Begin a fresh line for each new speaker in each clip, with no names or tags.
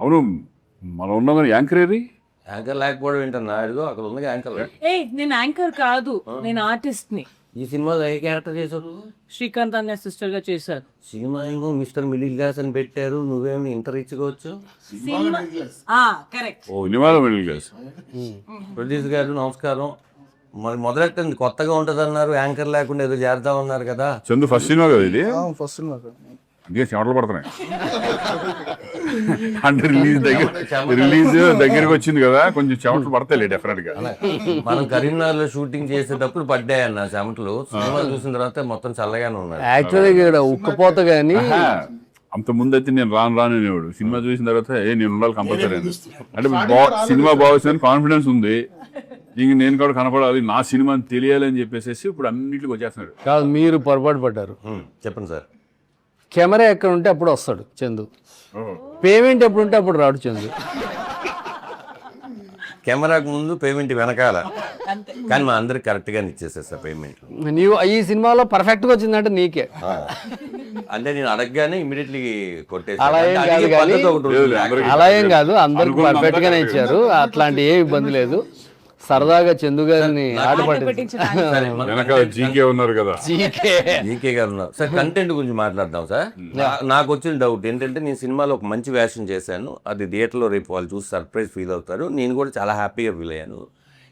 అవును, మనం ఉన్నాం కానీ యాంకర్ ఏది?
యాంకర్ లేకపోవడం ఏంటన్నా, అదిగో అక్కడ ఉంది యాంకర్.
నేను యాంకర్ కాదు, నేను ఆర్టిస్ట్ ని.
ఈ సినిమాలో ఏ క్యారెక్టర్ చేశారు?
శ్రీకాంత్ అనే సిస్టర్ గా చేశారు.
సినిమా ఏమో మిస్టర్ మిడిల్ క్లాస్ అని పెట్టారు, నువ్వేమో ఇంటర్ ఇచ్చుకోవచ్చు.
కరెక్ట్.
ఓ సినిమాలో మిడిల్ క్లాస్.
ప్రొడ్యూసర్ గారు నమస్కారం. మరి మొదలెట్టండి, కొత్తగా ఉంటుంది అన్నారు, యాంకర్ లేకుండా ఏదో చేద్దామన్నారు కదా.
చందు ఫస్ట్ సినిమా కదా ఇది?
ఫస్ట్ సినిమా
అందుకే చెమటలు పడుతున్నాయి. అంటే రిలీజ్ దగ్గరికి వచ్చింది కదా, కొంచెం చెమటలు పడతాయి డెఫినెట్ గా.
మనం కరీంనగర్ లో షూటింగ్ చేసేటప్పుడు పడ్డాయన్న చెమటలు, సినిమా చూసిన తర్వాత మొత్తం చల్లగానే ఉన్నాడు.
యాక్చువల్గా ఉక్కపోత కానీ
అంత ముందు అయితే నేను రాను అనేవాడు. సినిమా చూసిన తర్వాత నేను ఉండాలి కంపల్సరీ అని. అంటే సినిమా బాగుంది, కాన్ఫిడెన్స్ ఉంది, ఇంక నేను కూడా కనపడాలి, నా సినిమా తెలియాలి అని చెప్పేసి ఇప్పుడు అన్నింటికి వచ్చేస్తున్నాడు.
కాదు, మీరు పొరపాటు పడ్డారు.
చెప్పండి సార్.
కెమెరా ఎక్కడ ఉంటే అప్పుడు వస్తాడు చందు, పేమెంట్ ఎప్పుడు ఉంటే అప్పుడు రాడు చందు.
కెమెరాకు ముందు పేమెంట్ వెనకాల, కానీ మా అందరికి కరెక్ట్ గా ఇచ్చేసేస్తా పేమెంట్.
నీవు ఈ సినిమాలో పర్ఫెక్ట్ గా వచ్చిందంటే నీకే.
అంటే నేను అడగగానే ఇమీడియట్లీ కొట్టేసి.
అలా ఏం కాదు, అందరికి పర్ఫెక్ట్ గానే ఇచ్చారు, అట్లాంటి ఏ ఇబ్బంది లేదు. సరదాగా చందు గారిని
జీకే ఉన్నారు కదా,
జీకే గారు ఉన్నారు సార్. కంటెంట్ గురించి మాట్లాడదాం సార్. నాకు వచ్చిన డౌట్ ఏంటంటే, నేను సినిమాలో ఒక మంచి వేషన్ చేశాను, అది థియేటర్లో రేపు వాళ్ళు చూసి సర్ప్రైజ్ ఫీల్ అవుతారు, నేను కూడా చాలా హ్యాపీగా ఫీల్ అయ్యాను.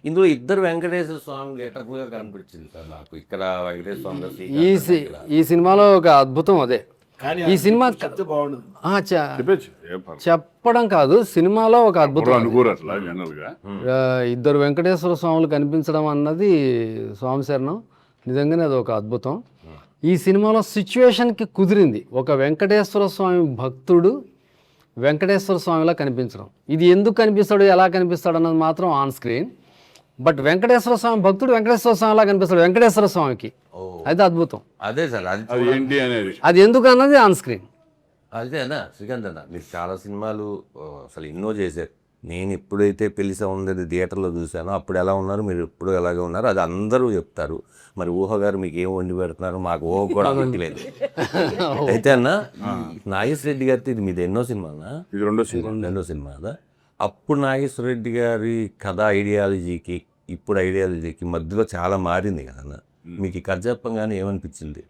ఇందులో ఇద్దరు వెంకటేశ్వర స్వామి గెటప్గా కనిపించింది సార్ నాకు. ఇక్కడ వెంకటేశ్వర స్వామి
ఈ సినిమాలో ఒక అద్భుతం అదే. ఈ సినిమా చెప్పడం కాదు, సినిమాలో ఒక అద్భుతం. ఇద్దరు వెంకటేశ్వర స్వాములు కనిపించడం అన్నది స్వామి శరణం, నిజంగానే అది ఒక అద్భుతం. ఈ సినిమాలో సిచ్యువేషన్కి కుదిరింది, ఒక వెంకటేశ్వర స్వామి భక్తుడు వెంకటేశ్వర స్వామిలా కనిపించడం. ఇది ఎందుకు కనిపిస్తాడు, ఎలా కనిపిస్తాడు అన్నది మాత్రం ఆన్ స్క్రీన్. బట్ వెంకటేశ్వర స్వామి భక్తుడు వెంకటేశ్వర స్వామిలా కనిపిస్తాడు వెంకటేశ్వర స్వామికి, అది అద్భుతం.
అదే సార్,
అది ఎందుకు అన్నది ఆన్ స్క్రీన్.
అదే అన్న శ్రీకాంత్ అన్న, మీరు చాలా సినిమాలు అసలు ఎన్నో చేశారు. నేను ఎప్పుడైతే పెళ్లి సౌందర్య థియేటర్లో చూశానో అప్పుడు ఎలా ఉన్నారు, మీరు ఎప్పుడు ఎలాగే ఉన్నారు, అది అందరూ చెప్తారు. మరి ఊహ గారు మీకు ఏం వండి పెడుతున్నారు, మాకు ఊహ కూడా లేదు. అయితే అన్న, నాగేశ్వర రెడ్డి గారితో ఇది మీది ఎన్నో సినిమా అన్న?
ఇది రెండో
సినిమా కదా. అప్పుడు నాగేశ్వర రెడ్డి గారి కథ ఐడియాలజీకి ఇప్పుడు ఐడియాలజీకి మధ్యలో చాలా మారింది కదన్న. మీకు ఈ కథ చెప్పంగానే ఏమనిపించింది?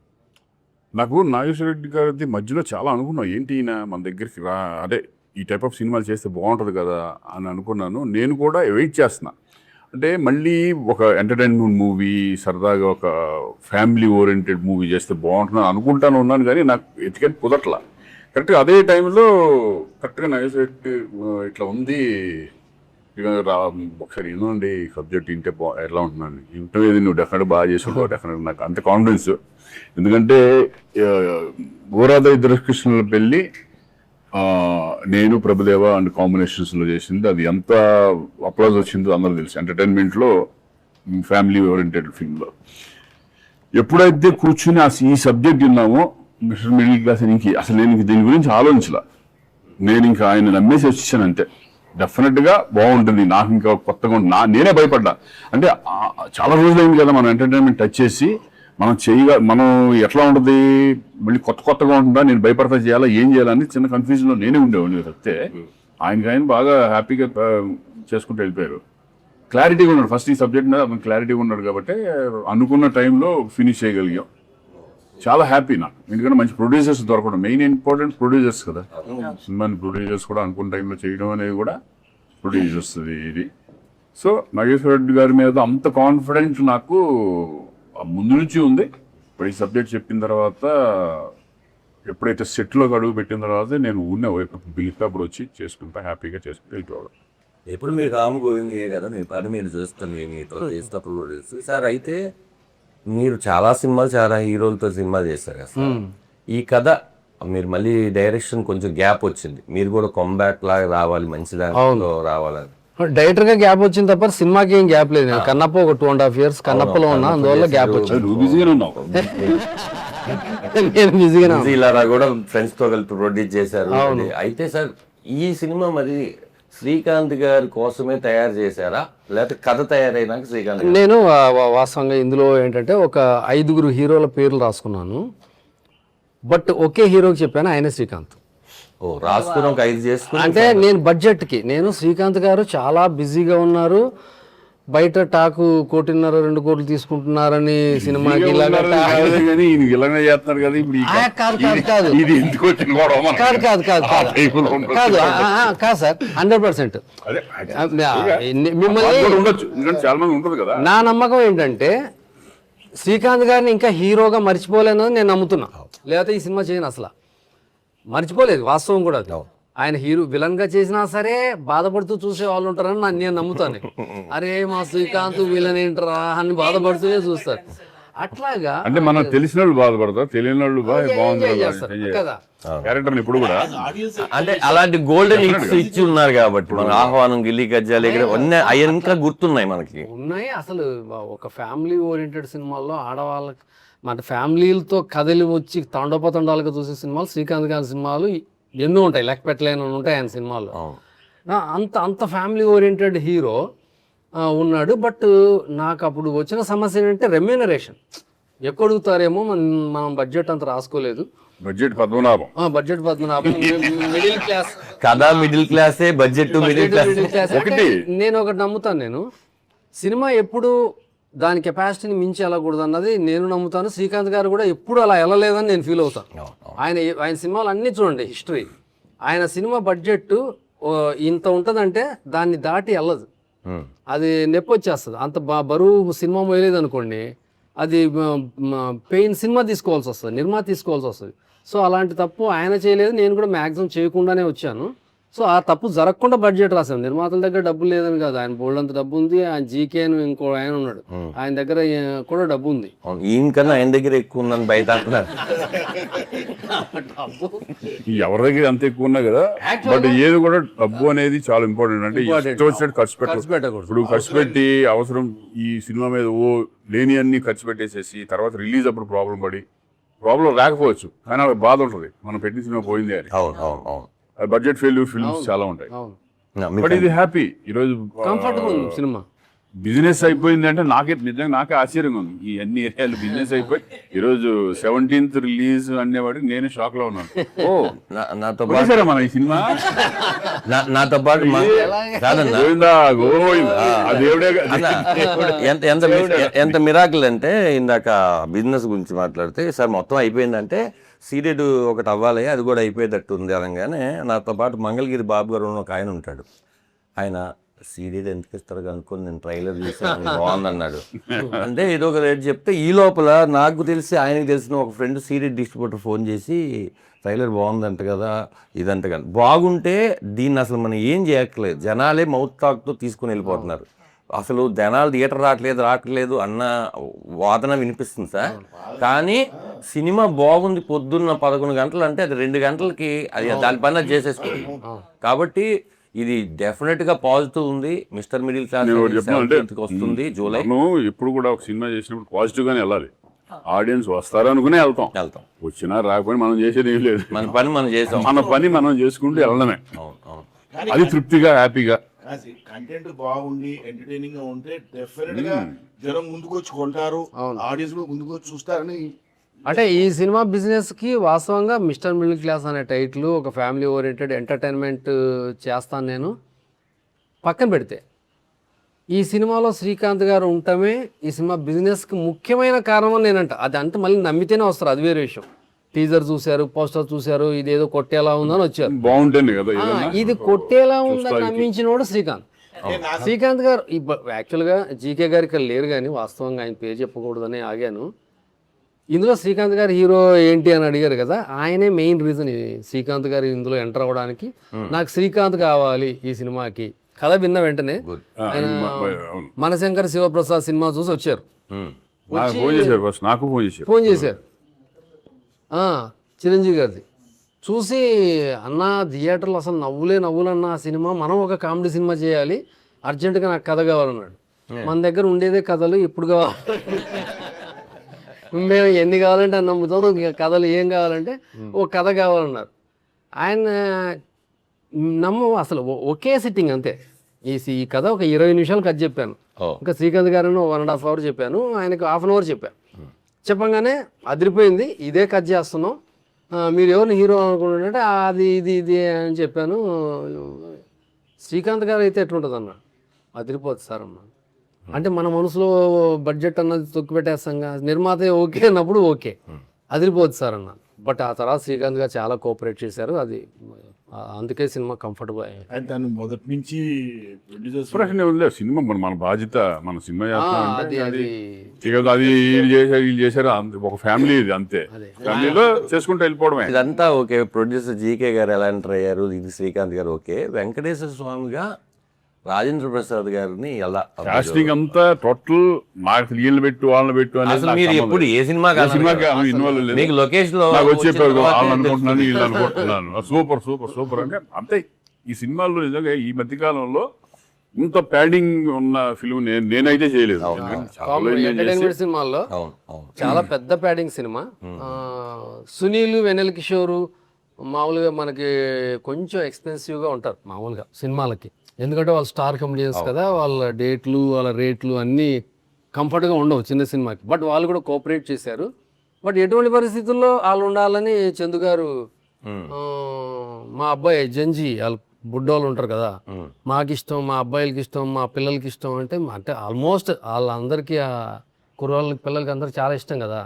నాకు నాగేశ్వర రెడ్డి గారి మధ్యలో చాలా అనుకున్నాను, ఏంటి ఈయన మన దగ్గరికి అదే ఈ టైప్ ఆఫ్ సినిమాలు చేస్తే బాగుంటుంది కదా అని అనుకున్నాను. నేను కూడా వెయిట్ చేస్తున్నా, అంటే మళ్ళీ ఒక ఎంటర్టైన్మెంట్ మూవీ, సరదాగా ఒక ఫ్యామిలీ ఓరియంటెడ్ మూవీ చేస్తే బాగుంటుంది అనుకుంటాను ఉన్నాను, కానీ నాకు ఎతికెట్ కుదరట్లా. కరెక్ట్గా అదే టైంలో కరెక్ట్గా నాగేశ్వర రెడ్డి ఇట్లా ఉంది, ఒకసారి వినండి సబ్జెక్ట్ వింటే ఎట్లా ఉంటున్నాను, ఇంటర్వ్యూ నువ్వు డెఫినెట్గా బాగా చేసుకుంటావు, డెఫినెట్గా నాకు అంత కాన్ఫిడెన్స్. ఎందుకంటే గోరాధ ఇద్దరు కృష్ణుల పెళ్ళి నేను ప్రభుదేవ అండ్ కాంబినేషన్స్లో చేసింది, అది ఎంత అప్లాజ్ వచ్చిందో అందరూ తెలుసు. ఎంటర్టైన్మెంట్లో ఫ్యామిలీ ఓరియంటెడ్ ఫిల్మ్లో ఎప్పుడైతే కూర్చుని ఈ సబ్జెక్ట్ విన్నామో, మిస్టర్ మిడిల్ క్లాస్, అసలు నేను దీని గురించి ఆలోచించలా, నేను ఇంకా ఆయన నమ్మేసి వచ్చాను అంతే. డెఫినెట్గా బాగుంటుంది, నాకు ఇంకా కొత్తగా నేనే భయపడ్డా. అంటే చాలా రోజులైంది కదా మనం ఎంటర్టైన్మెంట్ టచ్ చేసి, మనం ఎట్లా ఉంటుంది, మళ్ళీ కొత్తగా ఉంటుందా, నేను భయపడతా చేయాలా, ఏం చేయాలని చిన్న కన్ఫ్యూజన్లో నేనే ఉండేవాడిని తప్పితే, ఆయన బాగా హ్యాపీగా చేసుకుంటూ వెళ్ళిపోయారు. క్లారిటీగా ఉన్నాడు, ఫస్ట్ ఈ సబ్జెక్ట్ మీద అతను క్లారిటీగా ఉన్నాడు కాబట్టి అనుకున్న టైంలో ఫినిష్ చేయగలిగాం. చాలా హ్యాపీ నాకు, ఎందుకంటే మంచి ప్రొడ్యూసర్స్ దొరకడం మెయిన్ ఇంపార్టెంట్. ప్రొడ్యూసర్స్ కదా, సినిమాని ప్రొడ్యూసర్స్ కూడా అనుకున్న టైంలో చేయడం అనేది కూడా ప్రొడ్యూసర్స్ ఇది. సో నాగేశ్వర రెడ్డి గారి మీద అంత కాన్ఫిడెన్స్ నాకు ముందు నుంచి ఉంది. ఇప్పుడు ఈ సబ్జెక్ట్ చెప్పిన తర్వాత, ఎప్పుడైతే సెట్లోకి అడుగు పెట్టిన తర్వాత నేను బిల్కప్పుడు వచ్చి చేసుకుంటా, హ్యాపీగా చేసుకుంటూ వెళ్ళిపోవడం.
ఎప్పుడు మీరు రాము గోవిందే కదా, మీ పని మీరు చూస్తాను, మీతో చేసినప్పుడు సార్. అయితే మీరు చాలా సినిమాలు, చాలా హీరోలతో సినిమా చేస్తారు కదా, ఈ కథ మీరు మళ్ళీ డైరెక్షన్ కొంచెం గ్యాప్ వచ్చింది, మీరు కూడా కంబ్యాక్ లాగా రావాలి, మంచి దాంట్లో రావాలని.
డైరెక్టర్ గా గ్యాప్ వచ్చింది తప్ప సినిమాకి ఏం గ్యాప్ లేదు. నేను కన్నప్ప ఒక 2.5 years కన్నప్పలో ఉన్నా, అందువల్ల గ్యాప్ వచ్చింది. నేను బిజీగా
ఇలా కూడా ఫ్రెండ్స్ తో కలిపి ప్రొడ్యూస్ చేశారు. అయితే సార్, ఈ సినిమా మరి శ్రీకాంత్ గారి కోసమే తయారు చేశారా, లేకపోతే కథ తయారైనాక శ్రీకాంత్?
నేను వాస్తవంగా ఇందులో ఏంటంటే ఒక 5 హీరోల పేర్లు రాసుకున్నాను, బట్ ఒకే హీరోకి చెప్పాను, ఆయనే శ్రీకాంత్.
ఓ రాసుకుని ఒక 5 చేసుకుని
అంటే నేను బడ్జెట్కి నేను శ్రీకాంత్ గారు చాలా బిజీగా ఉన్నారు, బయట టాకు 1.5-2 కోట్లు తీసుకుంటున్నారని సినిమాకి ఇలాగా
కానీ ఈయన ఇలానే చేస్తున్నారు కదా ఇప్పుడు
కాదు
ఇది ఎందుకు వచ్చిన గొడవ మనకి?
కాదు కాదు కాదు
ఆ type లో ఉండొచ్చు.
కాదు సార్ 100%.
అదే
మిమ్మల్ని
కూడా ఉండొచ్చు, ఎందుకంటే చాలా మంది ఉంటుంది కదా.
నా నమ్మకం ఏంటంటే శ్రీకాంత్ గారిని ఇంకా హీరోగా మర్చిపోలేనని నేను నమ్ముతున్నా, లేకపోతే ఈ సినిమా చేయను అసలు. మర్చిపోలేదు, వాస్తవం కూడా అది. ఆయన హీరో విలన్ గా చేసినా సరే బాధపడుతూ చూసే వాళ్ళు ఉంటారని నేను నమ్ముతాను. అరే మా శ్రీకాంత్ విలన్ ఏంటరా అని బాధపడుతూనే చూస్తారు. అట్లాగా
అంటే మనం తెలిసిన వాళ్ళు బాధపడతారు, తెలియని వాళ్ళు బాగుంది
కదా.
క్యారెక్టర్ ఇప్పుడు కూడా
అంటే అలాంటి గోల్డెన్ హిట్స్ ఇచ్చి ఉన్నారు కాబట్టి మన ఆహ్వానం, గిల్లి గజ్జాలు ఇక్కడ అవి ఇంకా గుర్తున్నాయి మనకి.
ఉన్నాయి అసలు. ఒక ఫ్యామిలీ ఓరియంటెడ్ సినిమాల్లో ఆడవాళ్ళకి మన ఫ్యామిలీలతో కథలు వచ్చి తండోపతండాలుగా చూసే సినిమాలు శ్రీకాంత్ గారి సినిమాలు ఎన్నో ఉంటాయి, లెక్క పెట్టలేని ఉంటాయి ఆయన సినిమాల్లో. అంత ఫ్యామిలీ ఓరియంటెడ్ హీరో ఉన్నాడు. బట్ నాకు అప్పుడు వచ్చిన సమస్య ఏంటంటే రెమ్యూనరేషన్ ఎక్కువ అడుగుతారేమో, మనం బడ్జెట్ అంత రాసుకోలేదు.
బడ్జెట్ పద్మనాభం
మిడిల్ క్లాస్
కదా, మిడిల్ క్లాసే బడ్జెట్ మిడిల్ క్లాస్.
నేను ఒకటి నమ్ముతాను, నేను సినిమా ఎప్పుడు దాని కెపాసిటీని మించి వెళ్ళకూడదు అన్నది నేను నమ్ముతాను. శ్రీకాంత్ గారు కూడా ఎప్పుడు అలా వెళ్ళలేదని నేను ఫీల్ అవుతాను. ఆయన సినిమాలు అన్నీ చూడండి, హిస్టరీ. ఆయన సినిమా బడ్జెట్ ఇంత ఉంటుందంటే దాన్ని దాటి వెళ్ళదు, అది నొప్పి వచ్చేస్తుంది. అంత బరువు సినిమా మోయలేదు అనుకోండి, అది పెయిన్ సినిమా తీసుకోవాల్సి వస్తుంది, నిర్మాత తీసుకోవాల్సి వస్తుంది. సో అలాంటి తప్పు ఆయన చేయలేదు, నేను కూడా మ్యాక్సిమం చేయకుండానే వచ్చాను. సో ఆ తప్పు జరగకుండా బడ్జెట్ రాశాను. నిర్మాతల దగ్గర డబ్బులు లేదని కాదు, ఆయన బోల్డ్ అంత డబ్బు ఉంది. ఆయన జీకే అని ఇంకో ఆయన ఉన్నాడు, ఆయన దగ్గర కూడా డబ్బు ఉంది.
ఈయనకన్నా ఆయన దగ్గర ఎక్కువ ఉందని బయట అంటున్నారు.
ఎవరి దగ్గర అంత ఎక్కువ ఉన్నా కదా, బట్ ఏది కూడా డబ్బు అనేది చాలా ఇంపార్టెంట్. అంటే ఖర్చు పెట్టకూడదు. ఇప్పుడు ఖర్చు పెట్టి అవసరం ఈ సినిమా మీద లేని అన్ని ఖర్చు పెట్టేసేసి తర్వాత రిలీజ్ అప్పుడు ప్రాబ్లం రాకపోవచ్చు, కానీ వాళ్ళకి బాధ ఉంటుంది మనం పెట్టిన సినిమా పోయింది అని.
అవును
బడ్జెట్ ఫెయిల్యూర్ ఫిల్మ్స్ చాలా ఉంటాయి, బట్ ఇది హ్యాపీ. ఈరోజు
కంఫర్ట్ ఉంది సినిమా.
బిజినెస్ అయిపోయింది అంటే నాకే ఆశ్చర్యంగా ఉంది. ఈ అన్ని ఏరియాలు బిజినెస్ అయిపోయి ఈరోజు 17th రిలీజ్ అనేవాడికి నేనే షాక్ లో ఉన్నాను.
ఓ నాతో పాటు
మన ఈ సినిమా
నాతో పాటు ఎంత మిరాకిల్ అంటే, ఇందాక బిజినెస్ గురించి మాట్లాడితే సార్ మొత్తం అయిపోయిందంటే సీరియడ్ ఒకటి అవ్వాలి, అది కూడా అయిపోయేటట్టు ఉంది అనగానే నాతో పాటు మంగళగిరి బాబు గారు ఒక ఆయన ఉంటాడు. ఆయన సీరియడ్ ఎందుకు ఇస్తారు అనుకుని నేను ట్రైలర్ చూసాను, బాగుందన్నాడు. అంటే ఏదో ఒక రేట్ చెప్తే ఈ లోపల నాకు తెలిసి ఆయనకు తెలిసిన ఒక ఫ్రెండ్ సీరియడ్ డిస్ట్రిబ్యూటర్ ఫోన్ చేసి ట్రైలర్ బాగుందంట కదా, ఇదంట కదా. బాగుంటే దీన్ని అసలు మనం ఏం చేయట్లేదు, జనాలే మౌత్ టాక్తో తీసుకుని వెళ్ళిపోతున్నారు. అసలు జనాలు థియేటర్ రావట్లేదు అన్న వాదన వినిపిస్తుంది సార్. కానీ సినిమా బాగుంది పొద్దున్న 11 గంటలు అంటే అది 2 గంటలకి అది దాని పని చేసేసుకోండి. కాబట్టి ఇది డెఫినెట్ గా పాజిటివ్ ఉంది. మిస్టర్ మిడిల్ క్లాస్ వస్తుంది జూలై.
ఇప్పుడు కూడా ఒక సినిమా చేసినప్పుడు పాజిటివ్ గానే వెళ్ళాలి. ఆడియన్స్ వస్తారు అనుకునే వెళ్తాం, వచ్చినా రాకపోయినా మనం చేసేది ఏం లేదు.
మన పని మనం చేసాం,
మన పని మనం చేసుకుంటూ వెళ్ళడమే. అది తృప్తిగా హ్యాపీగా.
కంటెంట్ బాగుండి ఎంటర్టైనింగ్ గా ఉంటే డెఫినెట్ గా జనం ముందుకు వచ్చి కొంటారు, ఆడియన్స్ కూడా ముందుకు వచ్చి చూస్తారని.
అంటే ఈ సినిమా బిజినెస్ కి వాస్తవంగా మిస్టర్ మిడిల్ క్లాస్ అనే టైటిల్, ఒక ఫ్యామిలీ ఓరియంటెడ్ ఎంటర్టైన్మెంట్ చేస్తాను నేను పక్కన పెడితే, ఈ సినిమాలో శ్రీకాంత్ గారు ఉండటమే ఈ సినిమా బిజినెస్ కి ముఖ్యమైన కారణం నేనంట. అది అంటే మళ్ళీ నమ్మితేనే వస్తారు, అది వేరే విషయం. టీజర్ చూశారు, పోస్టర్ చూశారు, ఇదేదో కొట్టేలా ఉందని వచ్చారు.
బాగుంటుంది కదా,
ఇది కొట్టేలా ఉందని నమ్మించినోడు శ్రీకాంత్ గారు. యాక్చువల్గా జీకే గారు ఇక్కడ లేరు, కానీ వాస్తవంగా ఆయన పేరు చెప్పకూడదని ఆగాను. ఇందులో శ్రీకాంత్ గారు హీరో ఏంటి అని అడిగారు కదా, ఆయనే మెయిన్ రీజన్ శ్రీకాంత్ గారు ఇందులో ఎంటర్ అవ్వడానికి. నాకు శ్రీకాంత్ కావాలి ఈ సినిమాకి. కథ విన్న వెంటనే ఆయన మనశంకర్ శివప్రసాద్ సినిమా చూసి వచ్చారు, ఫోన్ చేశారు చిరంజీవి గారిది చూసి, అన్న థియేటర్లో అసలు నవ్వులు అన్న ఆ సినిమా, మనం ఒక కామెడీ సినిమా చేయాలి, అర్జెంటుగా నాకు కథ కావాలన్నాడు. మన దగ్గర ఉండేదే కథలు, ఎప్పుడు కావాలి మేము ఎన్ని కావాలంటే అని నమ్ముతాం, కథలు ఏం కావాలంటే ఓ కథ కావాలన్నారు. ఆయన అసలు ఒకే సిట్టింగ్ అంతే. ఈ కథ ఒక 20 నిమిషాలు కథ చెప్పాను, ఇంకా శ్రీకాంత్ గారిని 1.5 hour చెప్పాను, ఆయనకు 1/2 hour చెప్పాను. చెప్పంగానే అదిరిపోయింది, ఇదే కథ చేస్తున్నాం, మీరు ఎవరిని హీరో అనుకుంటుంటే అది ఇది అని చెప్పాను. శ్రీకాంత్ గారు అయితే ఎట్లుంటుంది అన్న, అదిరిపోతుంది సార్ అన్న. అంటే మన మనసులో బడ్జెట్ అన్నది తొక్కి పెట్టేస్తాంగా, నిర్మాత ఓకే అన్నప్పుడు ఓకే, అదిరిపోతుంది సార్ అన్న. బట్ ఆ తర్వాత శ్రీకాంత్ గారు చాలా కోఆపరేట్ చేశారు, అది అందుకే సినిమా కంఫర్టబుల్ అయ్యింది.
ఆయన తను మొదటి నుంచి ప్రొడ్యూసర్స్
ప్రశ్న ఉంది సినిమా మన బాధ్యత, మన సినిమా చేస్తామంటే
అది
అది అది వీళ్ళు చేశారు ఒక ఫ్యామిలీ ఇది అంతే, ఫ్యామిలీలో చేసుకుంటూ వెళ్ళిపోవడమే.
ఇదంతా ఓకే. ప్రొడ్యూసర్ జీకే గారు ఎలా ఎంటర్ అయ్యారు, ఇది శ్రీకాంత్ గారు ఓకే. వెంకటేశ్వర స్వామిగా రాజేంద్ర ప్రసాద్ గారిని ఎలా
కాస్టింగ్ అంతా టోటల్ నాకు వీళ్ళని పెట్టు వాళ్ళని పెట్టు అనేది
అసలు
నాకు
మీరు
సంబంధం
ఎప్పుడు
లేదు.
ఏ సినిమా
ఏ సినిమాకి ఇన్వాల్వ్ లేదు.
మీకు లొకేషన్ లో
నాకు వచ్చే
వచ్చిన తర్వాతే
వాళ్ళు అనుకుంటున్నాను వీళ్ళు అనుకుంటున్నాను సూపర్ సూపర్ సూపర్ అంటే అంతే. ఈ సినిమాల్లో నిజంగా ఈ మధ్య కాలంలో ఇంత ప్యాడింగ్ ఉన్న ఫిల్మ్ నేనైతే చేయలేదు. చాలా enjoy
ఎంటర్టైన్మెంట్
చేసి-
సినిమాల్లో
అవును అవును
చాలా పెద్ద ప్యాడింగ్ సినిమా. సునీల్, వెన్నెల కిషోరు మామూలుగా మనకి కొంచెం ఎక్స్పెన్సివ్గా ఉంటారు మామూలుగా సినిమాలకి, ఎందుకంటే వాళ్ళు స్టార్ కమెడియన్స్ కదా, వాళ్ళ డేట్లు వాళ్ళ రేట్లు అన్నీ కంఫర్ట్గా ఉండవు చిన్న సినిమాకి. బట్ వాళ్ళు కూడా కోఆపరేట్ చేశారు. బట్ ఎటువంటి పరిస్థితుల్లో వాళ్ళు ఉండాలని చందు గారు మా అబ్బాయి జంజీ వాళ్ళు బుడ్డోళ్ళు ఉంటారు కదా, మాకు ఇష్టం, మా అబ్బాయిలకి ఇష్టం, మా పిల్లలకి ఇష్టం అంటే ఆల్మోస్ట్ వాళ్ళందరికీ ఆ కుర్రాళ్ళకి పిల్లలకి అందరికి చాలా ఇష్టం కదా.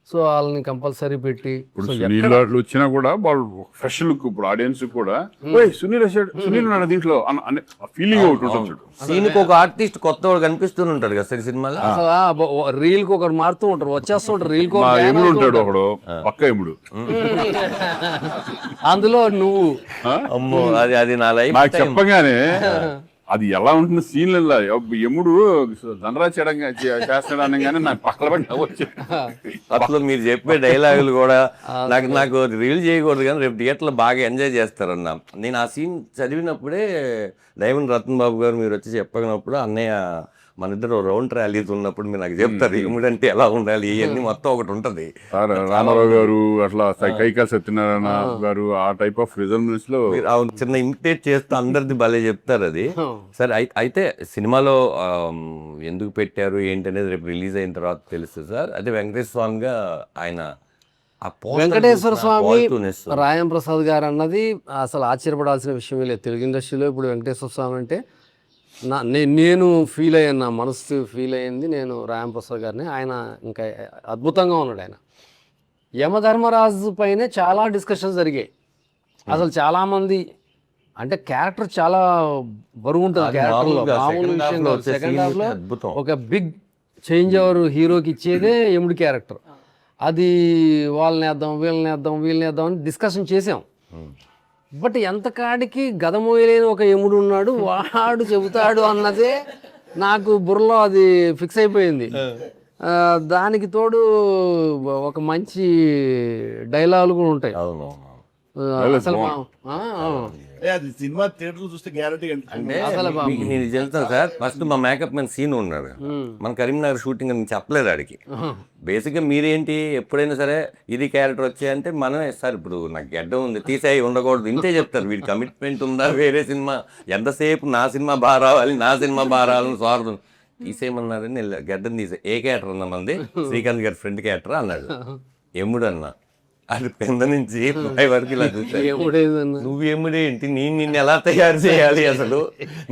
సో వాళ్ళని కంపల్సరీ పెట్టి
ఇప్పుడు సునీల్ వాళ్ళు వచ్చినా కూడా వాళ్ళు ఫ్రెష్ లుక్, ఇప్పుడు ఆడియన్స్ కూడా "ఓయ్, సునీల్ వచ్చాడు, సునీల్ ఉన్నాడు దీంట్లో" అనే ఫీలింగ్ ఒకటి ఉంటుంది చూడు.
సీన్కి ఒక ఆర్టిస్ట్ కొత్త వాడు కనిపిస్తూనే ఉంటాడు కదా సార్ సినిమాలో.
అసలు రీల్ కి ఒకరు మారుతూ ఉంటారు, వచ్చేస్తూ ఉంటారు రీల్ కి
మా ఎముడు ఉంటాడు ఒకడు, పక్క ఎముడు.
అందులో నువ్వు
అమ్మో అది అది నా లైఫ్
నాకు చెప్పగానే అది ఎలా ఉంటుంది సీన్లలో, ఎముడు ధనరాజ్ చేస్తాడు అనగానే నాకు పక్కన పడి వచ్చి
అసలు మీరు చెప్పే డైలాగులు కూడా నాకు రీల్ చేయకూడదు కానీ రేపు థియేటర్లో బాగా ఎంజాయ్ చేస్తారన్న. నేను ఆ సీన్ చదివినప్పుడే డైమండ్ రతన్ బాబు గారు మీరు వచ్చి చెప్పినప్పుడు అన్నయ్య మన ఇద్దరు రౌండ్ ర్యాలీస్ ఉన్నప్పుడు మీరు నాకు చెప్తారు ఏమిటంటే ఎలా ఉండాలి ఇవన్నీ మొత్తం ఒకటి ఉంటుంది.
రామారావు గారు అట్లా కైకాల సత్యనారాయణ గారు ఆ టైప్ ఆఫ్ రిజల్మెంట్స్ లో
మీరు అవును చిన్న ఇమిటేట్ చేస్తూ అందరిది భలే చెప్తారు అది. సరే అయితే సినిమాలో ఎందుకు పెట్టారు ఏంటి అనేది రేపు రిలీజ్ అయిన తర్వాత తెలుస్తుంది సార్. అయితే వెంకటేశ్వర స్వామిగా ఆయన
వెంకటేశ్వర స్వామి రాయం ప్రసాద్ గారు అన్నది అసలు ఆశ్చర్యపడాల్సిన విషయమే లేదు తెలుగు ఇండస్ట్రీలో. ఇప్పుడు వెంకటేశ్వర స్వామి అంటే నేను ఫీల్ అయ్యాను, నా మనసు ఫీల్ అయ్యింది నేను రాయం ప్రసాద్ గారిని. ఆయన ఇంకా అద్భుతంగా ఉన్నాడు. ఆయన యమధర్మరాజు పైనే చాలా డిస్కషన్స్ జరిగాయి. అసలు చాలామంది అంటే క్యారెక్టర్ చాలా బరువు ఉంటుంది క్యారెక్టర్లో, మామూలు విషయం కాదు. సెకండ్ హాఫ్లో ఒక బిగ్ చేంజ్ ఓవర్ హీరోకి ఇచ్చేదే యముడి క్యారెక్టర్. అది వాళ్ళని వేద్దాం అని డిస్కషన్ చేసాం. బట్ ఎంత కాడికి గదమోయలేని ఒక యముడు ఉన్నాడు, వాడు చెబుతాడు అన్నదే నాకు బుర్రలో అది ఫిక్స్ అయిపోయింది. దానికి తోడు ఒక మంచి డైలాగులు కూడా ఉంటాయి. అసలు
అది సినిమా థియేటర్ చూస్తే గ్యారంటీ
అంటే నేను చెప్తాను సార్. ఫస్ట్ మా మేకప్ మ్యాన్ సీన్ ఉన్నాడు, మన కరీంనగర్ షూటింగ్ అని చెప్పలేదు ఆడికి. బేసిక్గా మీరేంటి ఎప్పుడైనా సరే ఇది క్యారెక్టర్ వచ్చాయంటే మనమే సార్ ఇప్పుడు నాకు గడ్డ ఉంది తీసేయి ఉండకూడదు ఇంతే చెప్తారు. వీడి కమిట్మెంట్ ఉందా వేరే సినిమా ఎంతసేపు నా సినిమా బాగా రావాలని స్వార్థం తీసేయమన్నారని గడ్డను తీసే ఏ క్యారెక్టర్ అన్నా మంది శ్రీకాంత్ గారి ఫ్రెండ్ క్యారెక్టర్ అన్నాడు. ఎముడు అన్న అది పెద్ద నుంచి వరకు ఇలా చూసాను. నువ్వు ఎముడేంటి నిన్ను ఎలా తయారు చేయాలి అసలు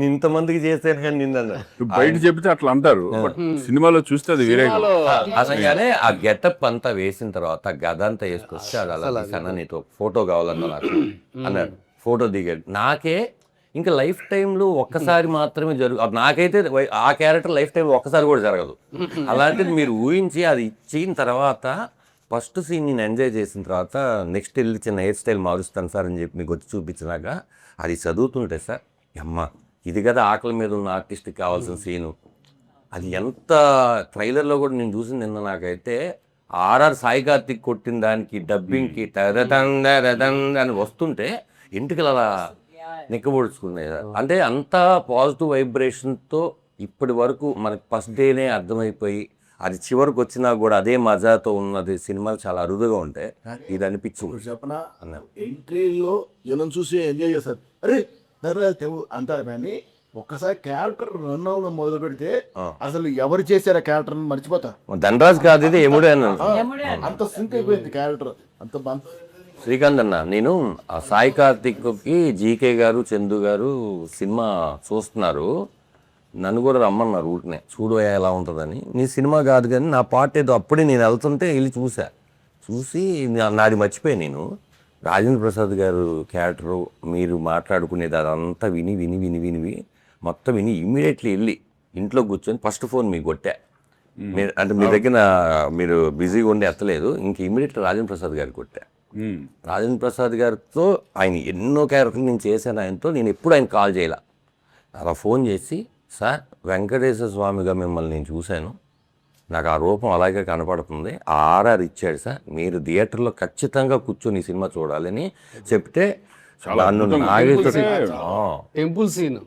ఇంతమందికి చేశాను కానీ నిన్న
బయట చెప్తే అట్లా అంటారు, సినిమాలో చూస్తే అది వేరే.
అసలుగానే ఆ గెటప్ అంతా వేసిన తర్వాత గద అంతా వేసుకొచ్చి అలా తీసాను, నీతో ఫోటో కావాలన్నా నాకు అన్నాడు. ఫోటో దిగాడు. నాకే ఇంకా లైఫ్ టైంలో ఒక్కసారి మాత్రమే నాకైతే ఆ క్యారెక్టర్ లైఫ్ టైం ఒక్కసారి కూడా జరగదు. అలాంటిది మీరు ఊహించి అది ఇచ్చిన తర్వాత ఫస్ట్ సీన్ నేను ఎంజాయ్ చేసిన తర్వాత నెక్స్ట్ వెళ్ళి చిన్న హెయిర్ స్టైల్ మారుస్తాను సార్ అని చెప్పి మీకు వచ్చి చూపించినాక అది చదువుతుంటే సార్ అమ్మ ఇది కదా ఆకలి మీద ఉన్న ఆర్టిస్ట్కి కావాల్సిన సీను. అది ఎంత ట్రైలర్లో కూడా నేను చూసింది నిన్న. నాకైతే ఆర్ఆర్ సాయి కార్తిక్ కొట్టిన దానికి డబ్బింగ్కి అని వస్తుంటే ఇంటికి అలా నిక్కబొడుచుకున్నాయి. అంటే అంత పాజిటివ్ వైబ్రేషన్తో ఇప్పటి వరకు మనకి ఫస్ట్ డేనే అర్థమైపోయి అది చివరికి వచ్చినా కూడా అదే మజాతో ఉన్నది. సినిమాలు చాలా అరుదుగా ఉంటాయి, ఇది అనిపించింది.
చెప్పనా ఎంట్రీలో జనం చూసి ఎంజాయ్ చేస్తారు, అరే అంటారు. కానీ ఒక్కసారి క్యారెక్టర్ రన్ అవ్వడం మొదలు పెడితే అసలు ఎవరు చేశారు ఆ క్యారెక్టర్ మర్చిపోతారు.
ధనరాజ్ కాదు ఇది ఎముడే అన్నాను.
అంత సింక్ అయిపోయింది క్యారెక్టర్, అంత
శ్రీకాంత్ అన్న, నేను ఆ సాయి కార్తిక్కి జీకే గారు చందు గారు సినిమా చూస్తున్నారు, నన్ను కూడా రమ్మన్నారు ఊరినే చూడు ఎలా ఉంటుందని. నీ సినిమా కాదు కానీ నా పాట ఏదో అప్పుడే నేను వెళ్తుంటే వెళ్ళి చూసి నాది మర్చిపోయా. నేను రాజేంద్ర ప్రసాద్ గారు క్యారెక్టరు మీరు మాట్లాడుకునేది అదంతా విని మొత్తం విని ఇమ్మీడియట్లీ వెళ్ళి ఇంట్లో కూర్చొని ఫస్ట్ ఫోన్ మీకు కొట్టా. మీరు అంటే మీ దగ్గర మీరు బిజీగా ఉండి ఎత్తలేదు, ఇంక ఇమ్మీడియట్లీ రాజేంద్ర ప్రసాద్ గారికి కొట్టా. రాజేంద్ర ప్రసాద్ గారితో ఆయన ఎన్నో క్యారెక్టర్లు నేను చేశాను, ఆయనతో నేను ఎప్పుడు ఆయన కాల్ చేయాల. అలా ఫోన్ చేసి, సార్ వెంకటేశ్వర స్వామిగా మిమ్మల్ని నేను చూశాను, నాకు ఆ రూపం అలాగే కనపడుతుంది, ఆ ఆర్ఆర్ ఇచ్చాడు సార్, మీరు థియేటర్లో ఖచ్చితంగా కూర్చొని ఈ సినిమా చూడాలని చెప్తే నన్ను
టెంపుల్ సీన్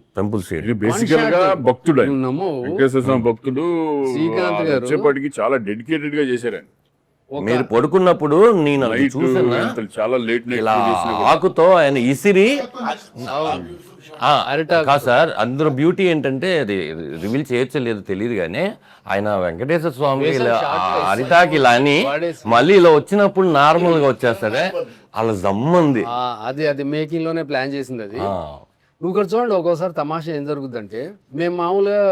బేసికల్ గా భక్తుడు ఆయన.
నమ్మో
వెంకటేశ్వర స్వామి భక్తుడు.
శ్రీకాంత్ గారు
వచ్చేప్పటికి చాలా డెడికేటెడ్ గా చేశారు ఆయన.
మీరు పడుకున్నప్పుడు నేను అది చూసాను,
చాలా లేట్
ఇలా ఆకుతో ఆయన ఇసిరి కాదు సార్, అందులో బ్యూటీ ఏంటంటే అది రివీల్ చేయొచ్చో లేదో తెలియదు కానీ ఆయన వెంకటేశ్వర స్వామి ఇలా అరిటాకి ఇలా అని మళ్ళీ ఇలా వచ్చినప్పుడు నార్మల్ గా వచ్చేస్తాడే, అలా జమ్మంది.
అది మేకింగ్ లోనే ప్లాన్ చేసింది అది. నువ్వు ఇక్కడ చూడండి, ఒక్కోసారి తమాషా ఏం జరుగుతుందంటే, మేము మామూలుగా